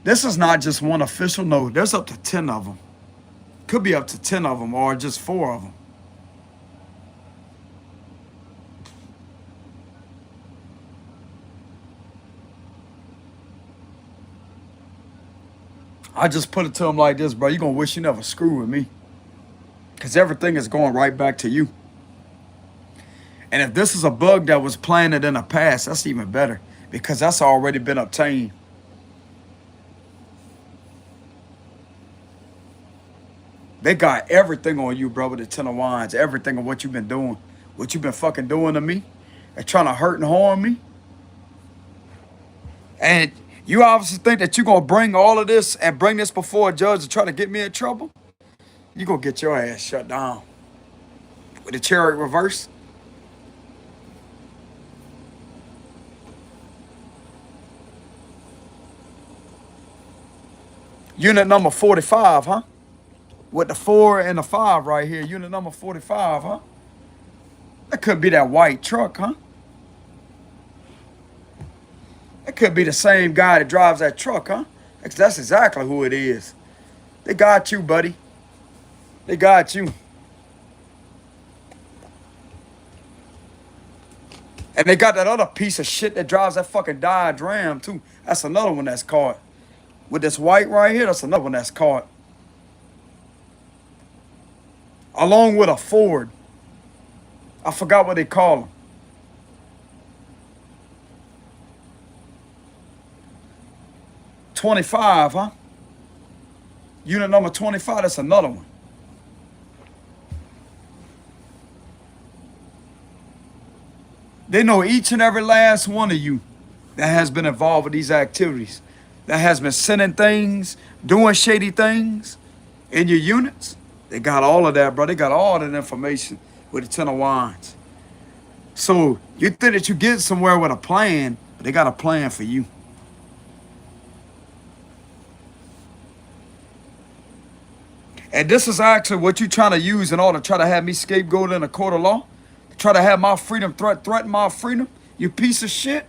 S1: This is not just one official note. There's up to 10 of them. Could be up to 10 of them or just 4 of them. I just put it to him like this, bro. You're going to wish you never screw with me. Because everything is going right back to you. And if this is a bug that was planted in the past, that's even better. Because that's already been obtained. They got everything on you, bro, with the Ten of Wands. Everything of what you've been doing. What you've been fucking doing to me. And trying to hurt and harm me. And you obviously think that you're going to bring all of this and bring this before a judge to try to get me in trouble? You're going to get your ass shut down. With the Chariot reverse. Unit number 45, huh? With the 4 and the 5 right here. Unit number 45, huh? That could be that white truck, huh? It could be the same guy that drives that truck, huh? That's exactly who it is. They got you, buddy. They got you. And they got that other piece of shit that drives that fucking Dodge Ram, too. That's another one that's caught. With this white right here, that's another one that's caught. Along with a Ford. I forgot what they call them. 25, huh? Unit number 25, that's another one. They know each and every last one of you that has been involved with these activities, that has been sending things, doing shady things in your units. They got all of that, bro. They got all that information with the 10 of wands. So you think that you get somewhere with a plan, but they got a plan for you. And this is actually what you're trying to use in order to try to have me scapegoated in a court of law? Try to have my freedom threaten my freedom? You piece of shit?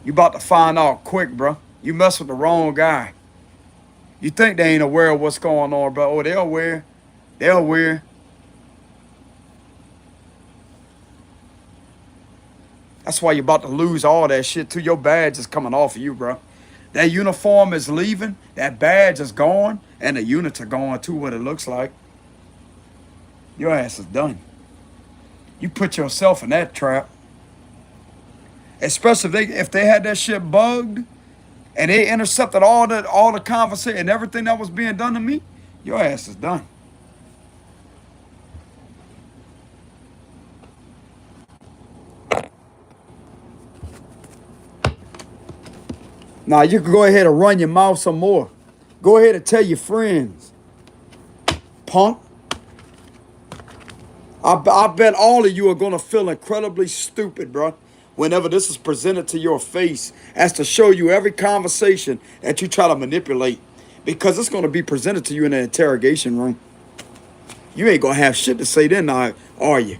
S1: You about to find out quick, bro. You mess with the wrong guy. You think they ain't aware of what's going on, bro. Oh, they're aware. They're aware. That's why you're about to lose all that shit too. Your badge is coming off of you, bro. That uniform is leaving. That badge is gone. And the units are gone too, what it looks like. Your ass is done. You put yourself in that trap. Especially if they had that shit bugged and they intercepted all the conversation and everything that was being done to me, your ass is done. Now you can go ahead and run your mouth some more. Go ahead and tell your friends. Punk. I bet all of you are going to feel incredibly stupid, bro, whenever this is presented to your face as to show you every conversation that you try to manipulate. Because it's going to be presented to you in an interrogation room. You ain't going to have shit to say then, now, are you?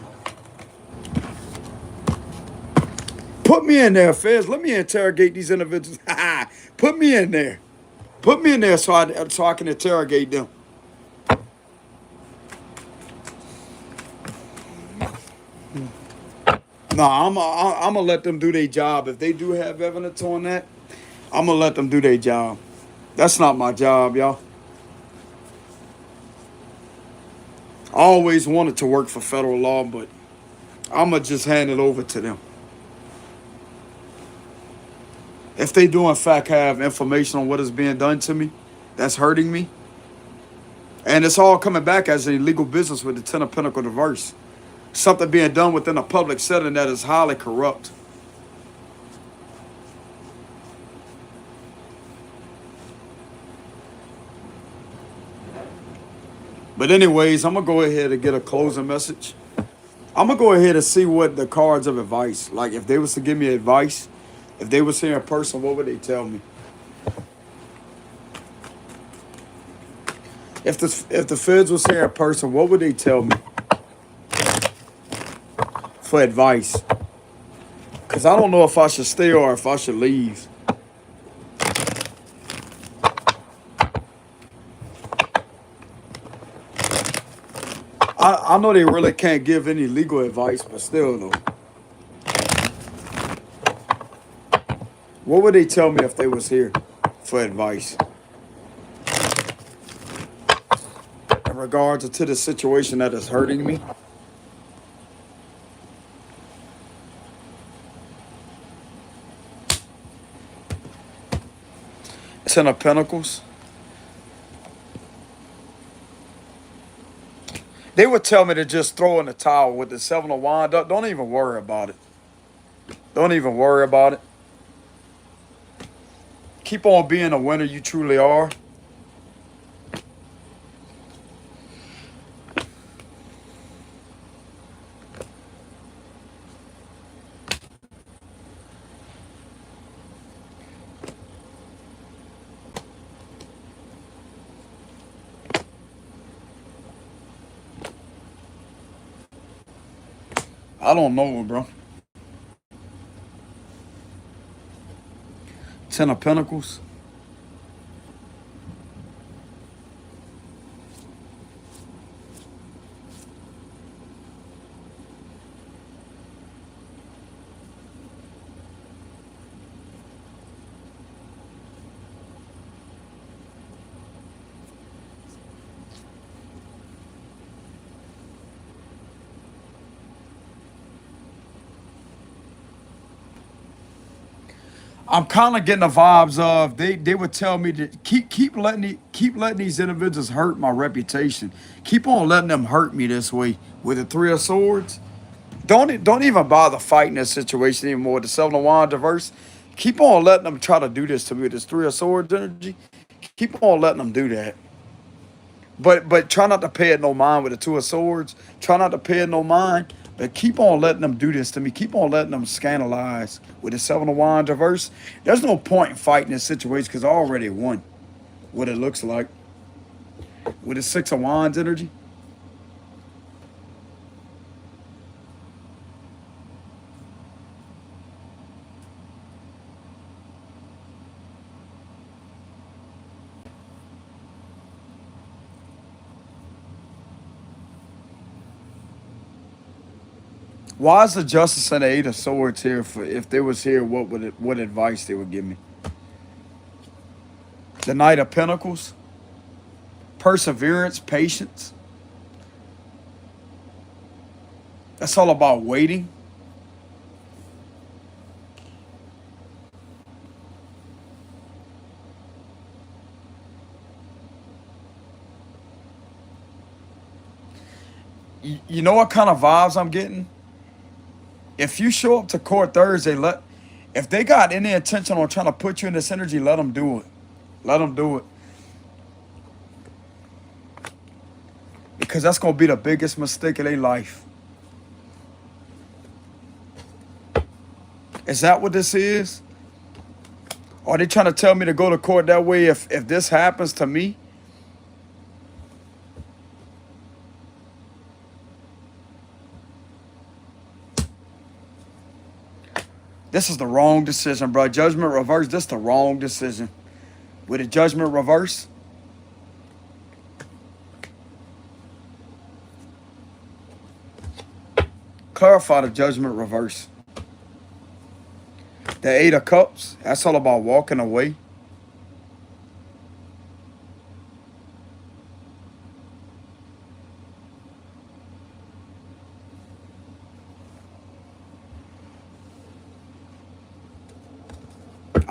S1: Put me in there, Fez. Let me interrogate these individuals. Put me in there. Put me in there so I can interrogate them. No, I'm gonna let them do their job. If they do have evidence on that, I'm gonna let them do their job. That's not my job, y'all. I always wanted to work for federal law, but I'm gonna just hand it over to them. If they do in fact have information on what is being done to me, that's hurting me, and it's all coming back as an illegal business with the 10 of Pentacles reverse. Something being done within a public setting that is highly corrupt. But anyways, I'm going to go ahead and get a closing message. I'm going to go ahead and see what the cards of advice, like if they was to give me advice, if they was here in person, what would they tell me? If the feds was here in person, what would they tell me for advice? Because I don't know if I should stay or if I should leave. I know they really can't give any legal advice, but still, though. What would they tell me if they was here for advice? In regards to the situation that is hurting me? Ten of Pentacles. They would tell me to just throw in the towel with the 7 of Wands. Don't even worry about it. Don't even worry about it. Keep on being a winner you truly are. I don't know, bro. Ten of Pentacles. I'm kind of getting the vibes of they would tell me to keep letting these individuals hurt my reputation. Keep on letting them hurt me this way with the Three of Swords. Don't even bother fighting this situation anymore. The Seven of Wands reverse. Keep on letting them try to do this to me with this Three of Swords energy. Keep on letting them do that. But try not to pay it no mind with the Two of Swords. Try not to pay it no mind. But keep on letting them do this to me. Keep on letting them scandalize with the Seven of Wands reverse. There's no point in fighting this situation because I already won. What it looks like. With the Six of Wands energy. Why is the Justice and the Eight of Swords here? For if they was here, what advice they would give me? The Knight of Pentacles, perseverance, patience. That's all about waiting. You know what kind of vibes I'm getting? If you show up to court Thursday, if they got any intention on trying to put you in this energy, let them do it. Let them do it. Because that's going to be the biggest mistake of their life. Is that what this is? Are they trying to tell me to go to court that way if this happens to me? This is the wrong decision, bro. Judgment reverse. This is the wrong decision. With a judgment reverse. Clarify the judgment reverse. The Eight of Cups. That's all about walking away.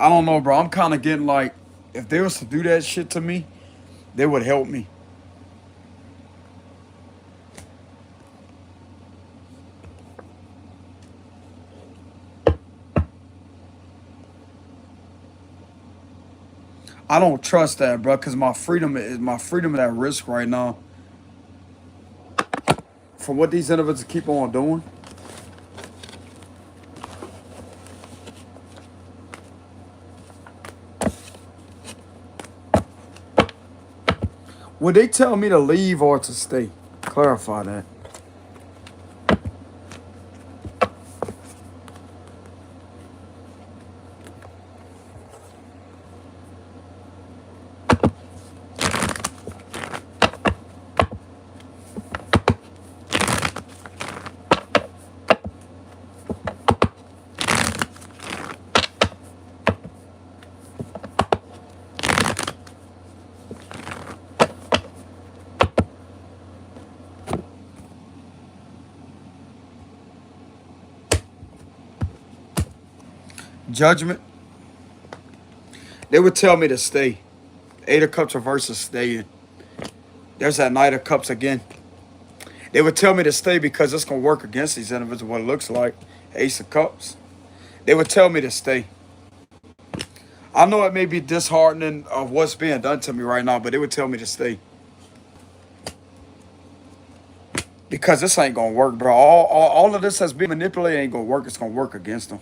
S1: I don't know, bro. I'm kind of getting like, if they was to do that shit to me, they would help me. I don't trust that, bro, because my freedom is at risk right now. For what these individuals keep on doing. Would they tell me to leave or to stay? Clarify that. Judgment. They would tell me to stay. Eight of Cups reverse is staying. There's that Knight of Cups again. They would tell me to stay because it's going to work against these individuals, what it looks like. Ace of Cups. They would tell me to stay. I know it may be disheartening of what's being done to me right now, but they would tell me to stay. Because this ain't going to work, bro. All of this has been manipulated ain't going to work. It's going to work against them.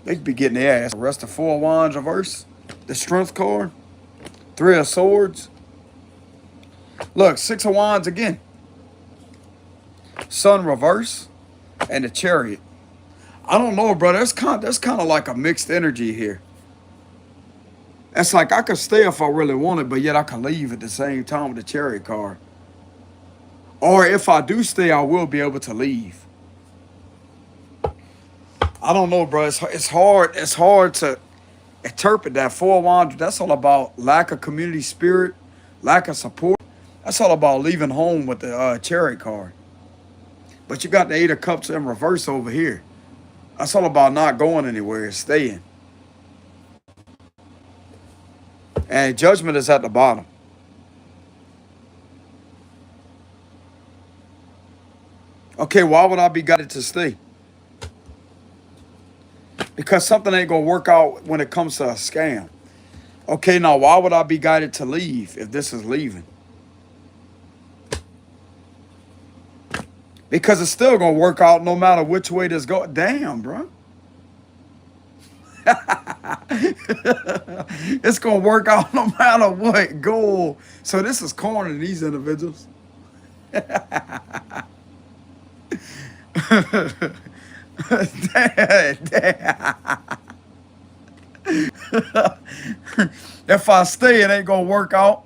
S1: They could be getting their ass arrested. Four of Wands reverse. The Strength card. Three of Swords. Look, Six of Wands again. Sun reverse. And the Chariot. I don't know, bro. That's kind of like a mixed energy here. It's like I could stay if I really wanted, but yet I can leave at the same time with the chariot card. Or if I do stay, I will be able to leave. I don't know, bro. It's hard. It's hard to interpret that. Four of Wands, that's all about lack of community spirit, lack of support. That's all about leaving home with the chariot card. But you got the Eight of Cups in reverse over here. That's all about not going anywhere, staying. And Judgment is at the bottom. Okay, why would I be guided to stay? Because something ain't going to work out when it comes to a scam. Okay, now why would I be guided to leave if this is leaving? Because it's still going to work out no matter which way this goes. Damn, bro. It's going to work out no matter what goal. So this is cornering these individuals. Damn. If I stay, it ain't going to work out.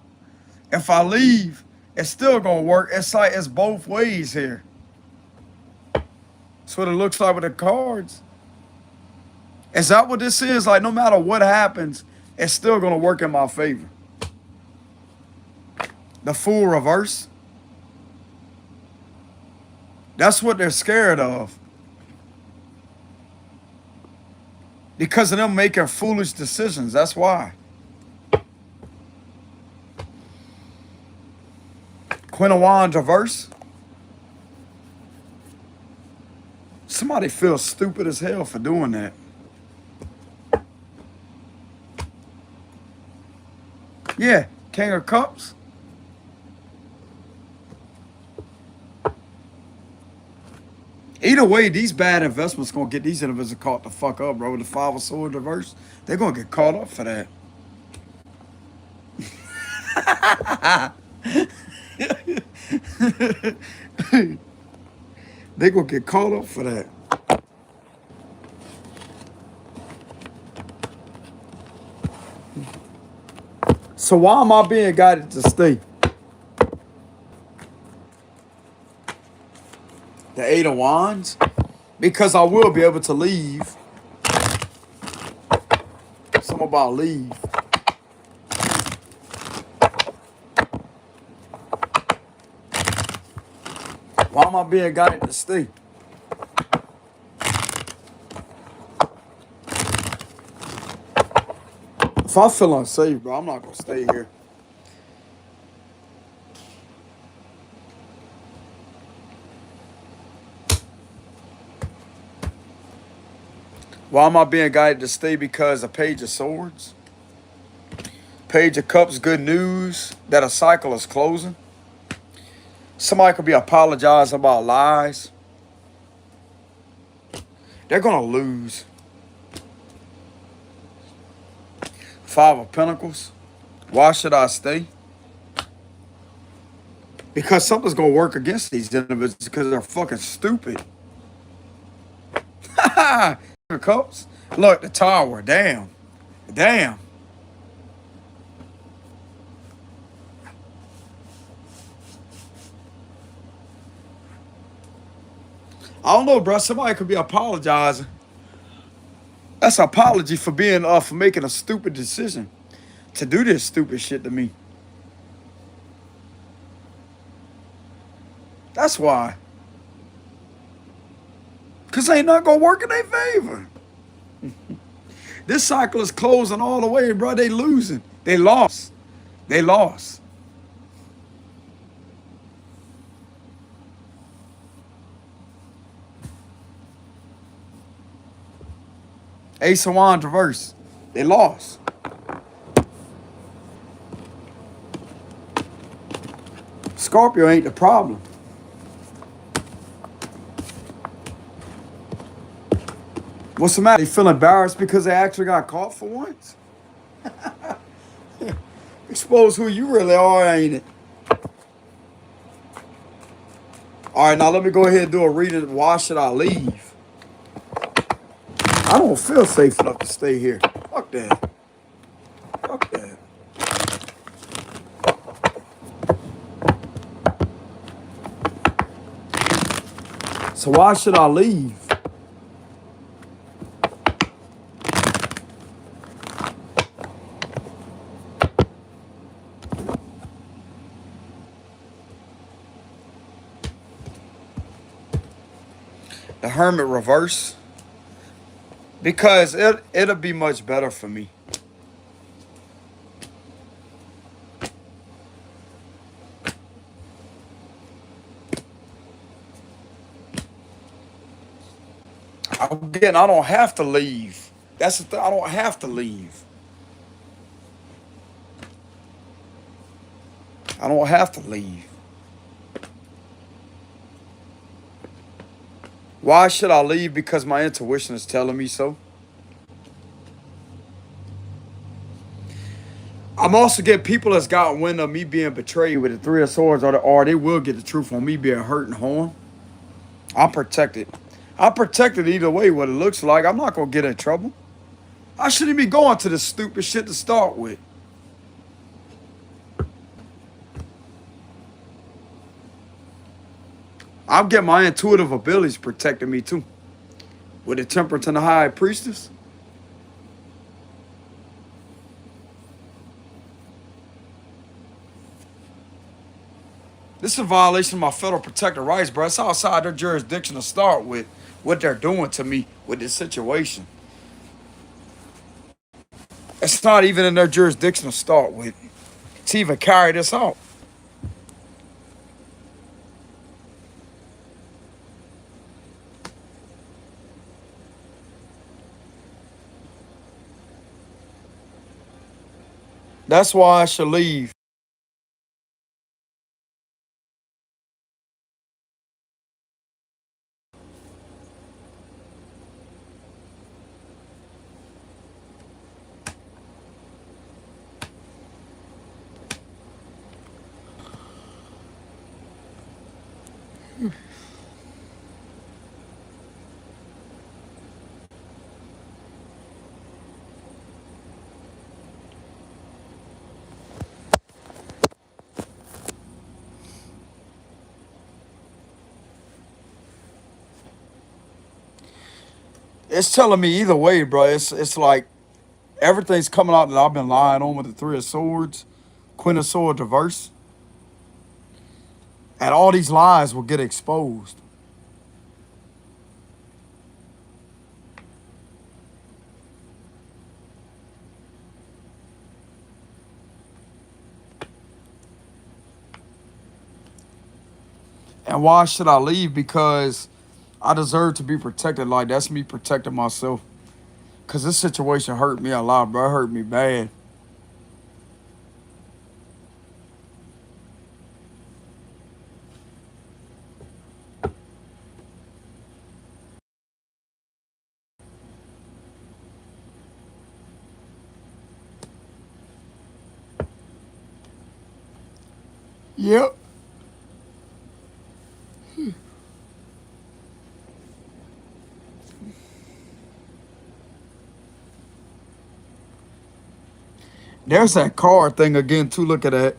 S1: If I leave, it's still going to work. It's like it's both ways here. That's what it looks like with the cards. Is that what this is? Like, no matter what happens, it's still going to work in my favor. The Fool reverse. That's what they're scared of. Because of them making foolish decisions. That's why. Queen of Wands reverse. Somebody feels stupid as hell for doing that. Yeah, King of Cups. Either way, these bad investments gonna get these individuals caught the fuck up, bro. With the Five of Swords reverse, they're gonna get caught up for that. They gonna get caught up for that. So why am I being guided to stay? The Eight of Wands? Because I will be able to leave. Something about leave. Why am I being guided to stay? If I feel unsafe, bro, I'm not going to stay here. Why am I being guided to stay? Because a Page of Swords. Page of Cups, good news that a cycle is closing. Somebody could be apologizing about lies. They're going to lose. Five of Pentacles. Why should I stay? Because something's going to work against these individuals because they're fucking stupid. Cups. Look, the Tower. Damn. Damn. I don't know, bro. Somebody could be apologizing. That's an apology for being for making a stupid decision to do this stupid shit to me. That's why. Because ain't not going to work in their favor. This cycle is closing all the way, bro. They losing. They lost. They lost. Ace of Wands reverse. They lost. Scorpio ain't the problem. What's the matter? They feel embarrassed because they actually got caught for once? Expose who you really are, ain't it? All right, now let me go ahead and do a reading. Why should I leave? I don't feel safe enough to stay here. Fuck that. Fuck that. So why should I leave? The Hermit reverse. Because it'll be much better for me. Again, I don't have to leave. That's the thing. I don't have to leave. I don't have to leave. Why should I leave? Because my intuition is telling me so. I'm also getting people that's got wind of me being betrayed with the Three of Swords, or they will get the truth on me being hurt and harmed. I'm protected. I'm protected either way, what it looks like. I'm not going to get in trouble. I shouldn't be going to this stupid shit to start with. I'm getting my intuitive abilities protecting me too. With the Temperance and the High Priestess. This is a violation of my federal protected rights, bro. It's outside their jurisdiction to start with what they're doing to me with this situation. It's not even in their jurisdiction to start with to even carry this out. That's why I should leave. It's telling me either way, bro. It's like everything's coming out that I've been lying on with the Three of Swords, Queen of Swords reverse. And all these lies will get exposed. And why should I leave? Because I deserve to be protected. Like, that's me protecting myself. Because this situation hurt me a lot, bro. It hurt me bad. Yep. There's that card thing again, too. Look at that.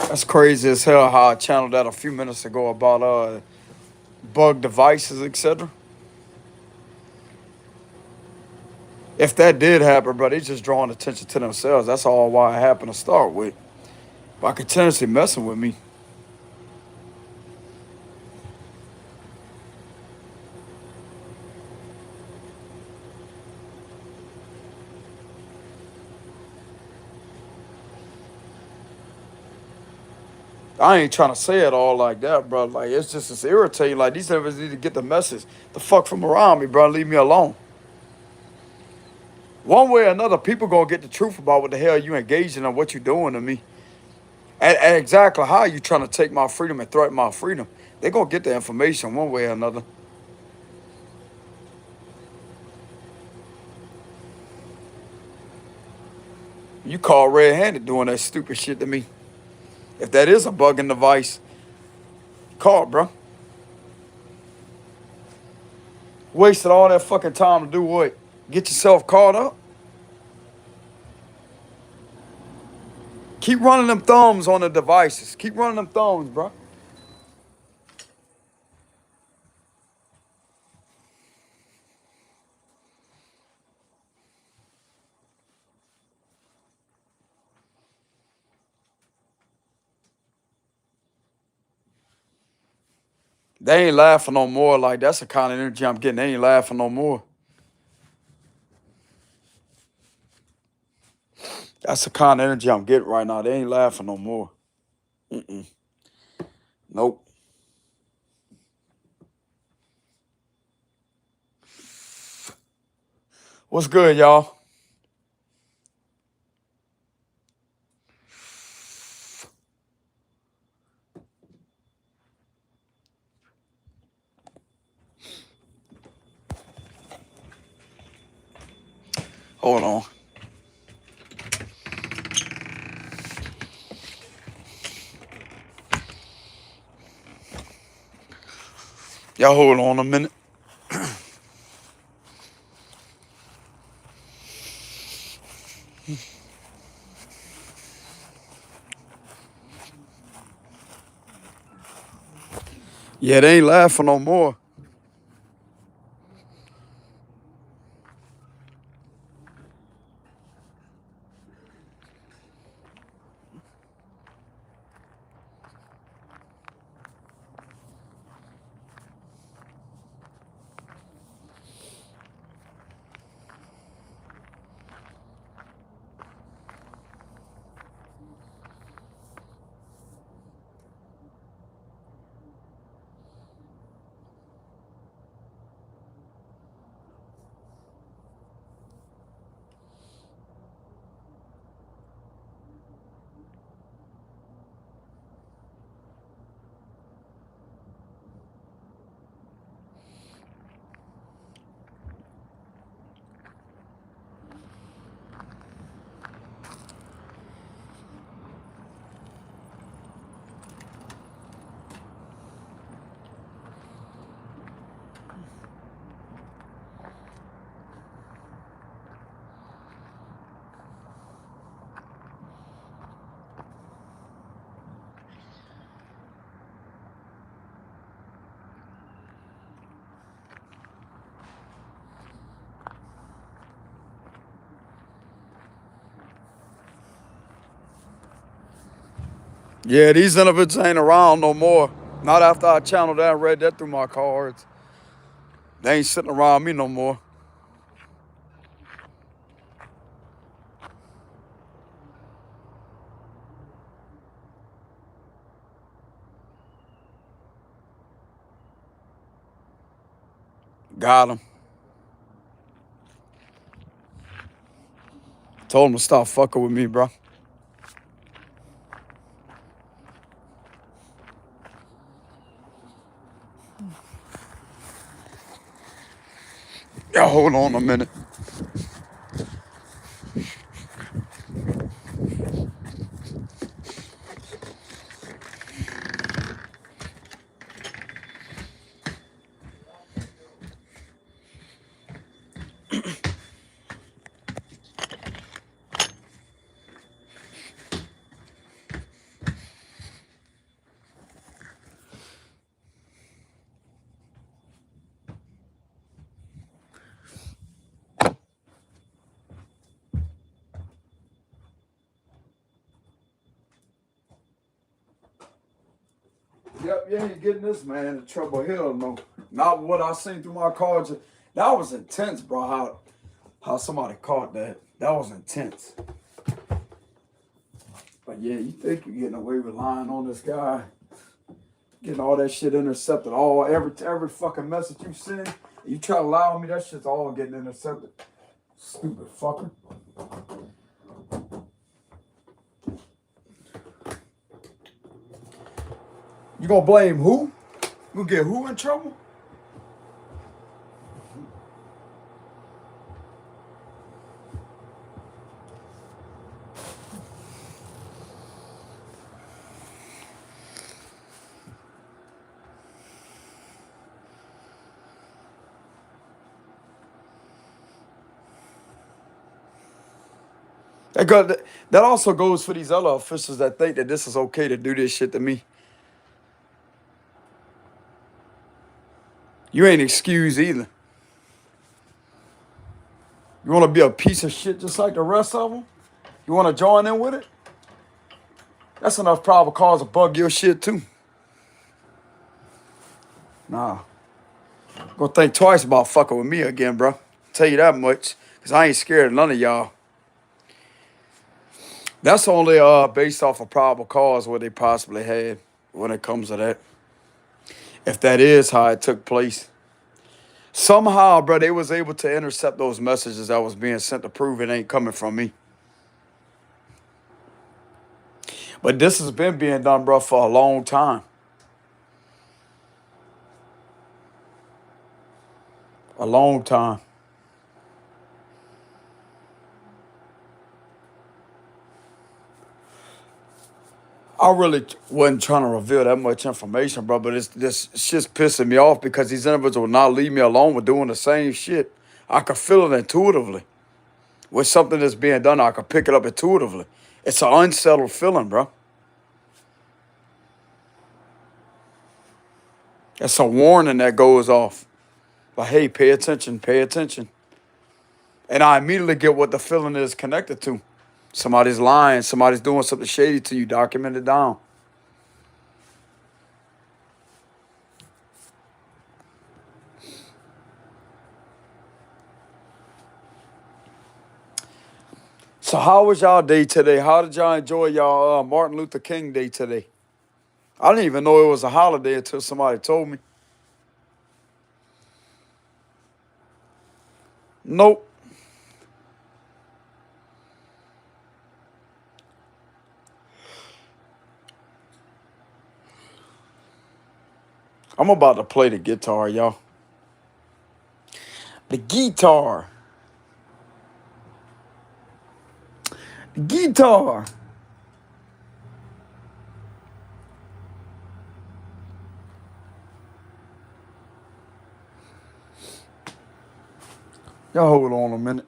S1: That's crazy as hell how I channeled that a few minutes ago about bug devices, etc. If that did happen, bro, they just drawing attention to themselves. That's all why it happened to start with. By continuously messing with me. I ain't trying to say it all like that, bro. Like, it's irritating. Like, these niggas need to get the message. The fuck from around me, bro. Leave me alone. One way or another, people gonna get the truth about what the hell you engaging and what you doing to me. And exactly how you trying to take my freedom and threaten my freedom? They gonna get the information one way or another. You call red-handed doing that stupid shit to me. If that is a bugging device, call it, bro. Wasted all that fucking time to do what? Get yourself caught up? Keep running them thumbs on the devices. Keep running them thumbs, bro. They ain't laughing no more. Like, that's the kind of energy I'm getting. They ain't laughing no more. That's the kind of energy I'm getting right now. They ain't laughing no more. Nope. What's good, y'all? Hold on. Y'all hold on a minute. Yeah, they ain't laughing no more. Yeah, these individuals ain't around no more. Not after I channeled that and read that through my cards. They ain't sitting around me no more. Got them. Told them to stop fucking with me, bro. Yeah, hold on a minute. Yep, you ain't getting this man in trouble. Hell no. Not what I seen through my cards. That was intense, bro. How somebody caught that. That was intense. But yeah, you think you're getting away with lying on this guy, getting all that shit intercepted, every fucking message you send, you try to lie on me, that shit's all getting intercepted. Stupid fucker. You gonna blame who? You gonna get who in trouble? That also goes for these other officials that think that this is okay to do this shit to me. You ain't excused either. You want to be a piece of shit just like the rest of them? You want to join in with it? That's enough probable cause to bug your shit too. Nah. Gonna think twice about fucking with me again, bro. Tell you that much. Because I ain't scared of none of y'all. That's only based off of probable cause what they possibly had when it comes to that. If that is how it took place. Somehow, bro, they was able to intercept those messages that was being sent to prove it ain't coming from me. But this has been being done, bro, for a long time. A long time. I really wasn't trying to reveal that much information, bro, but this shit's pissing me off because these individuals will not leave me alone with doing the same shit. I could feel it intuitively. With something that's being done, I could pick it up intuitively. It's an unsettled feeling, bro. It's a warning that goes off. Like, hey, pay attention, pay attention. And I immediately get what the feeling is connected to. Somebody's lying, somebody's doing something shady to you, document it down. So how was y'all day today? How did y'all enjoy y'all Martin Luther King Day today? I didn't even know it was a holiday until somebody told me. Nope. I'm about to play the guitar, y'all. The guitar. The guitar. Y'all hold on a minute.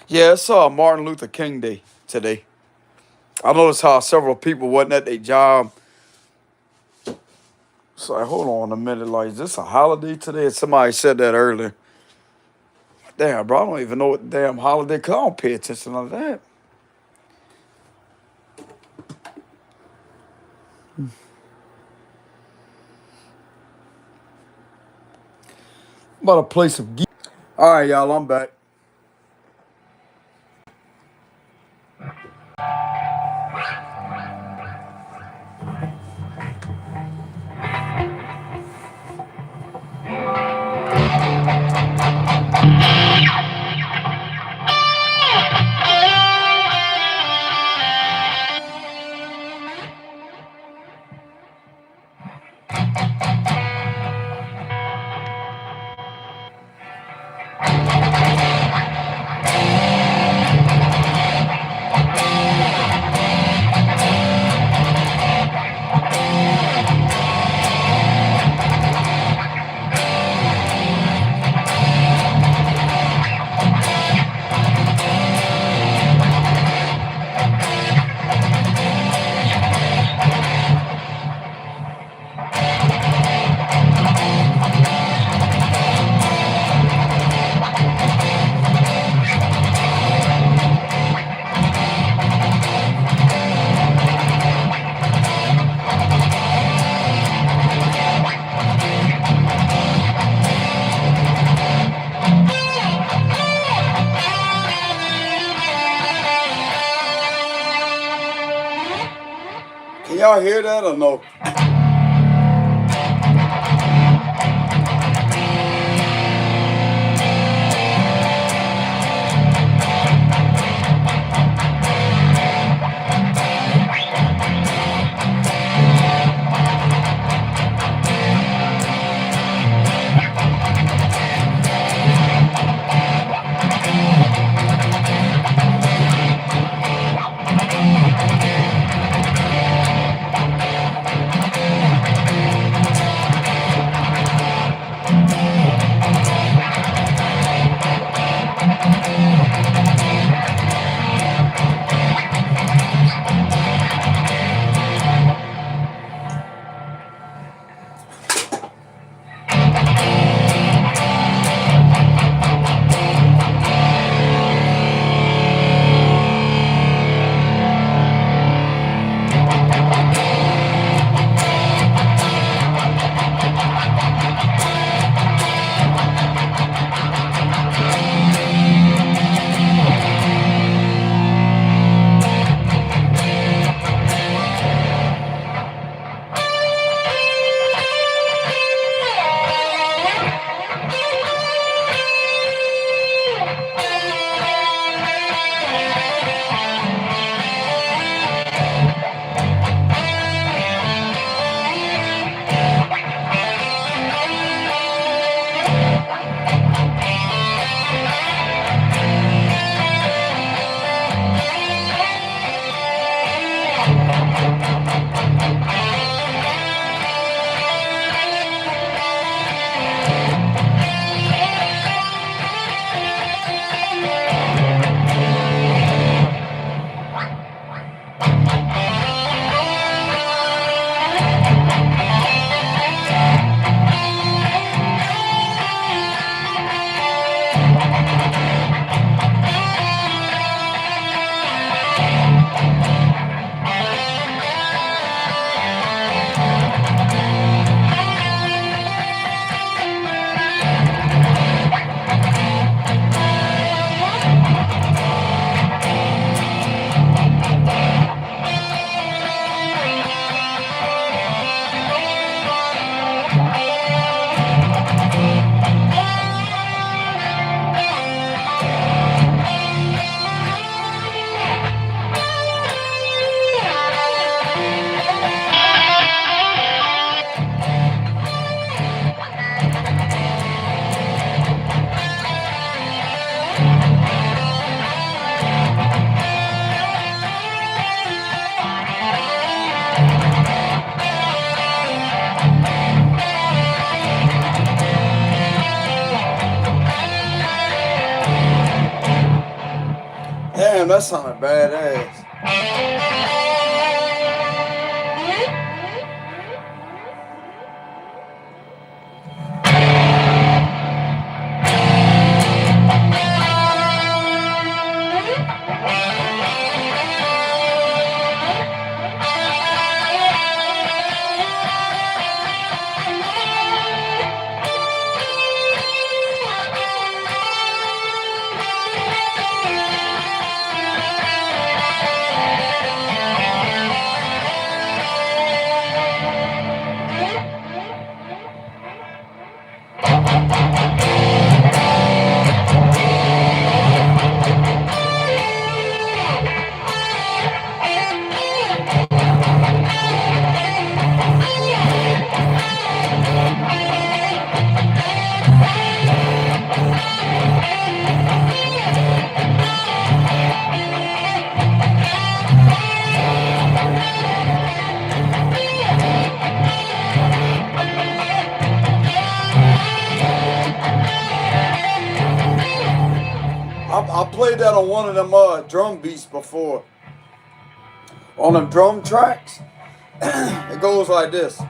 S1: Yeah, it's Martin Luther King Day today. I noticed how several people wasn't at their job. So like, hold on a minute, like, is this a holiday today? Somebody said that earlier. Damn, bro, I don't even know what the damn holiday, because I don't pay attention to that. I'm about to play some geek. All right, y'all, I'm back. Can y'all hear that or no? that sounded badass. I played that on one of them drum beats before. On them drum tracks, it goes like this.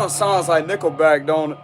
S1: kind of sounds like Nickelback, don't it?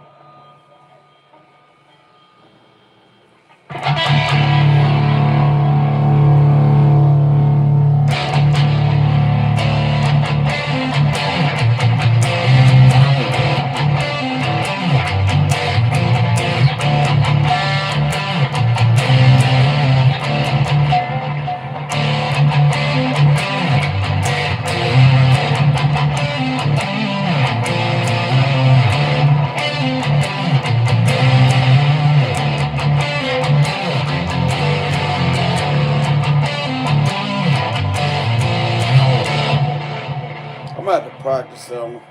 S1: I'm gonna have to practice that one.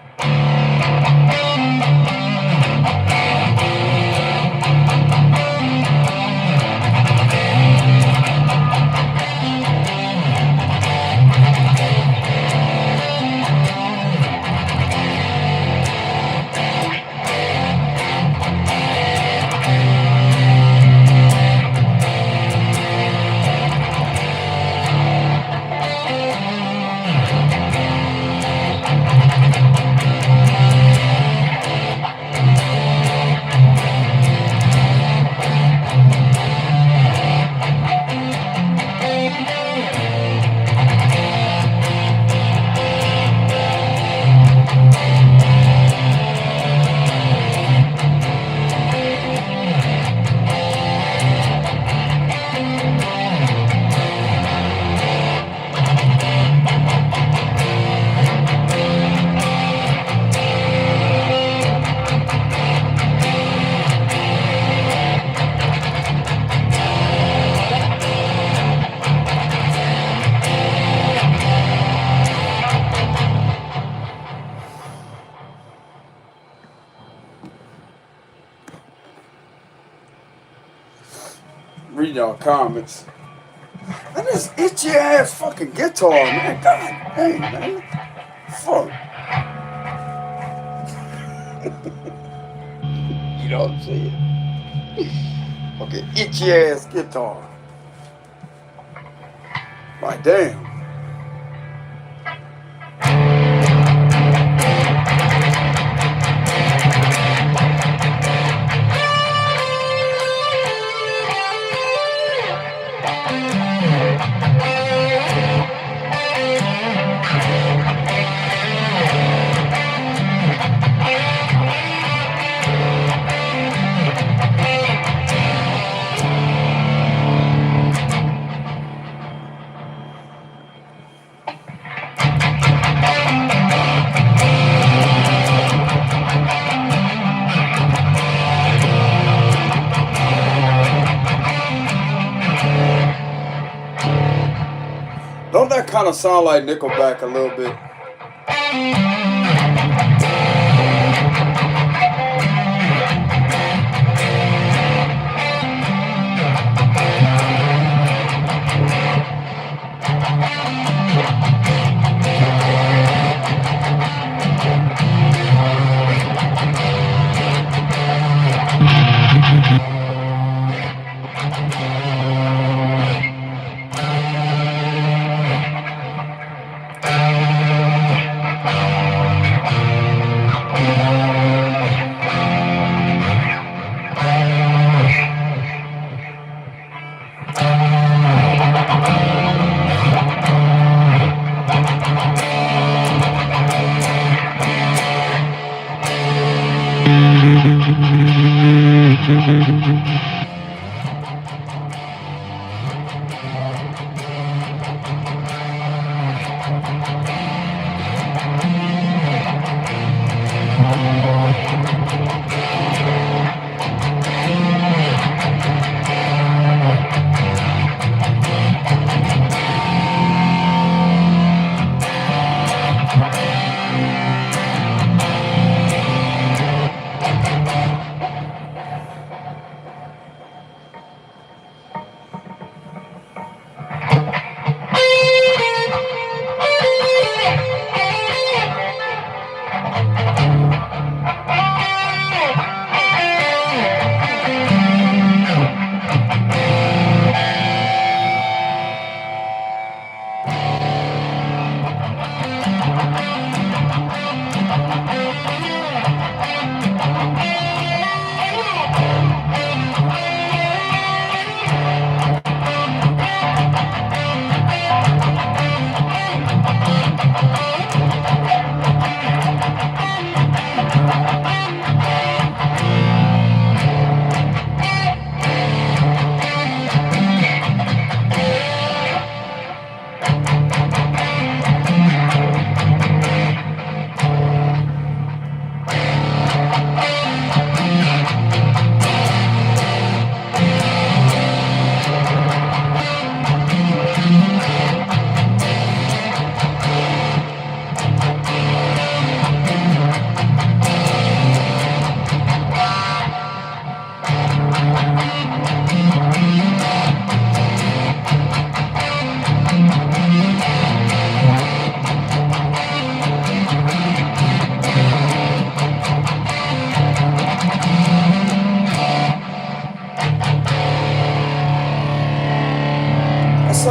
S1: Read y'all comments. And this itchy ass fucking guitar, man. God dang, man. Fuck. You know what I'm saying? Fucking itchy ass guitar. Like, damn. Don't that kind of sound like Nickelback a little bit?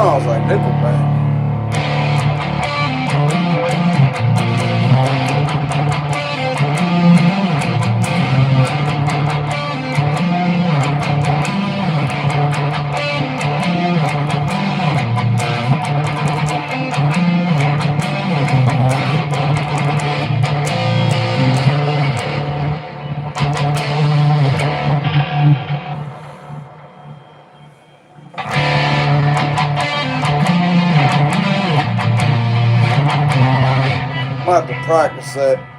S1: sounds like Nickelback. I have to practice that.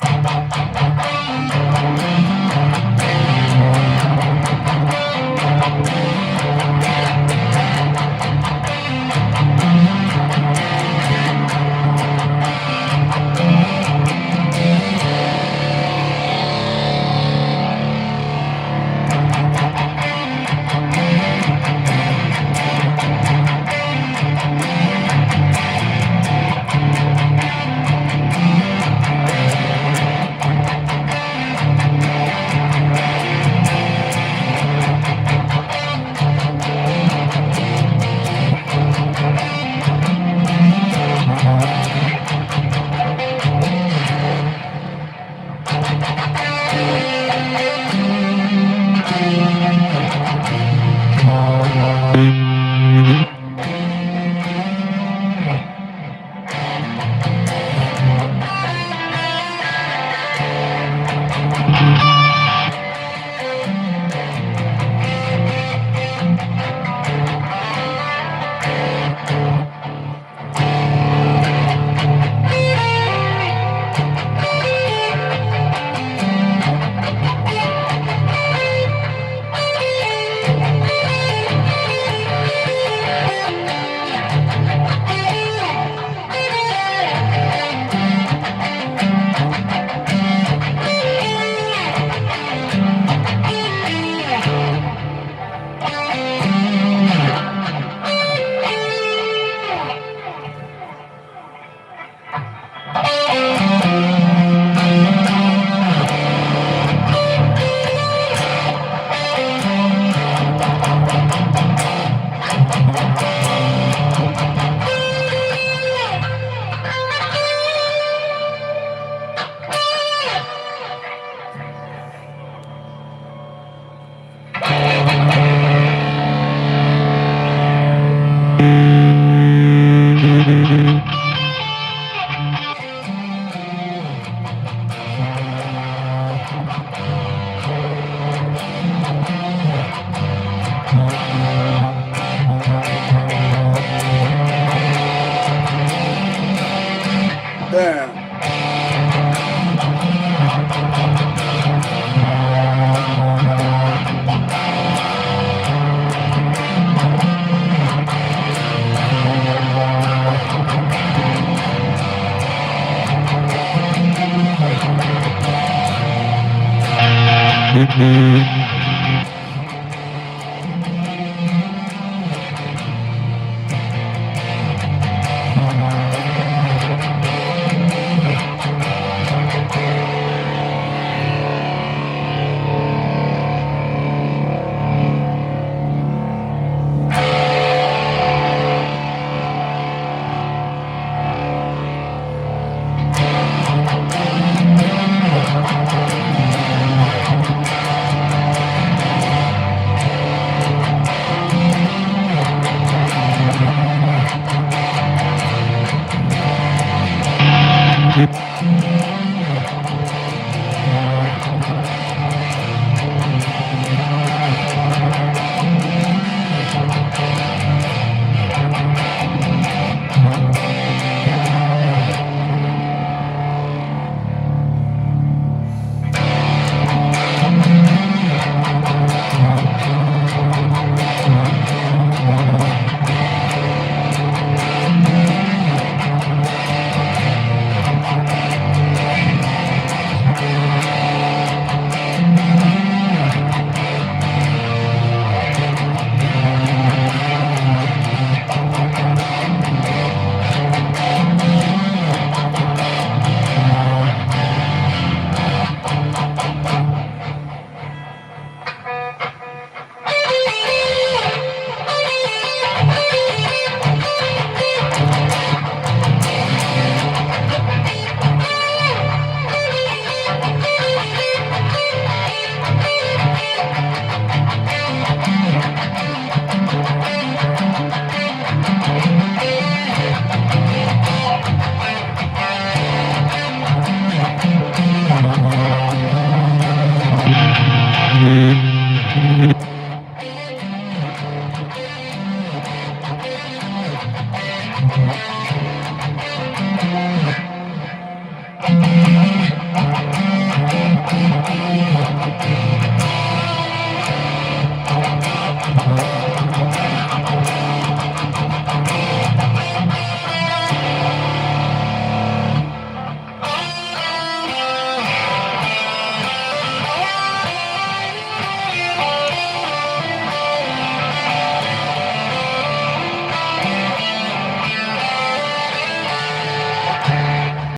S1: Damn. something.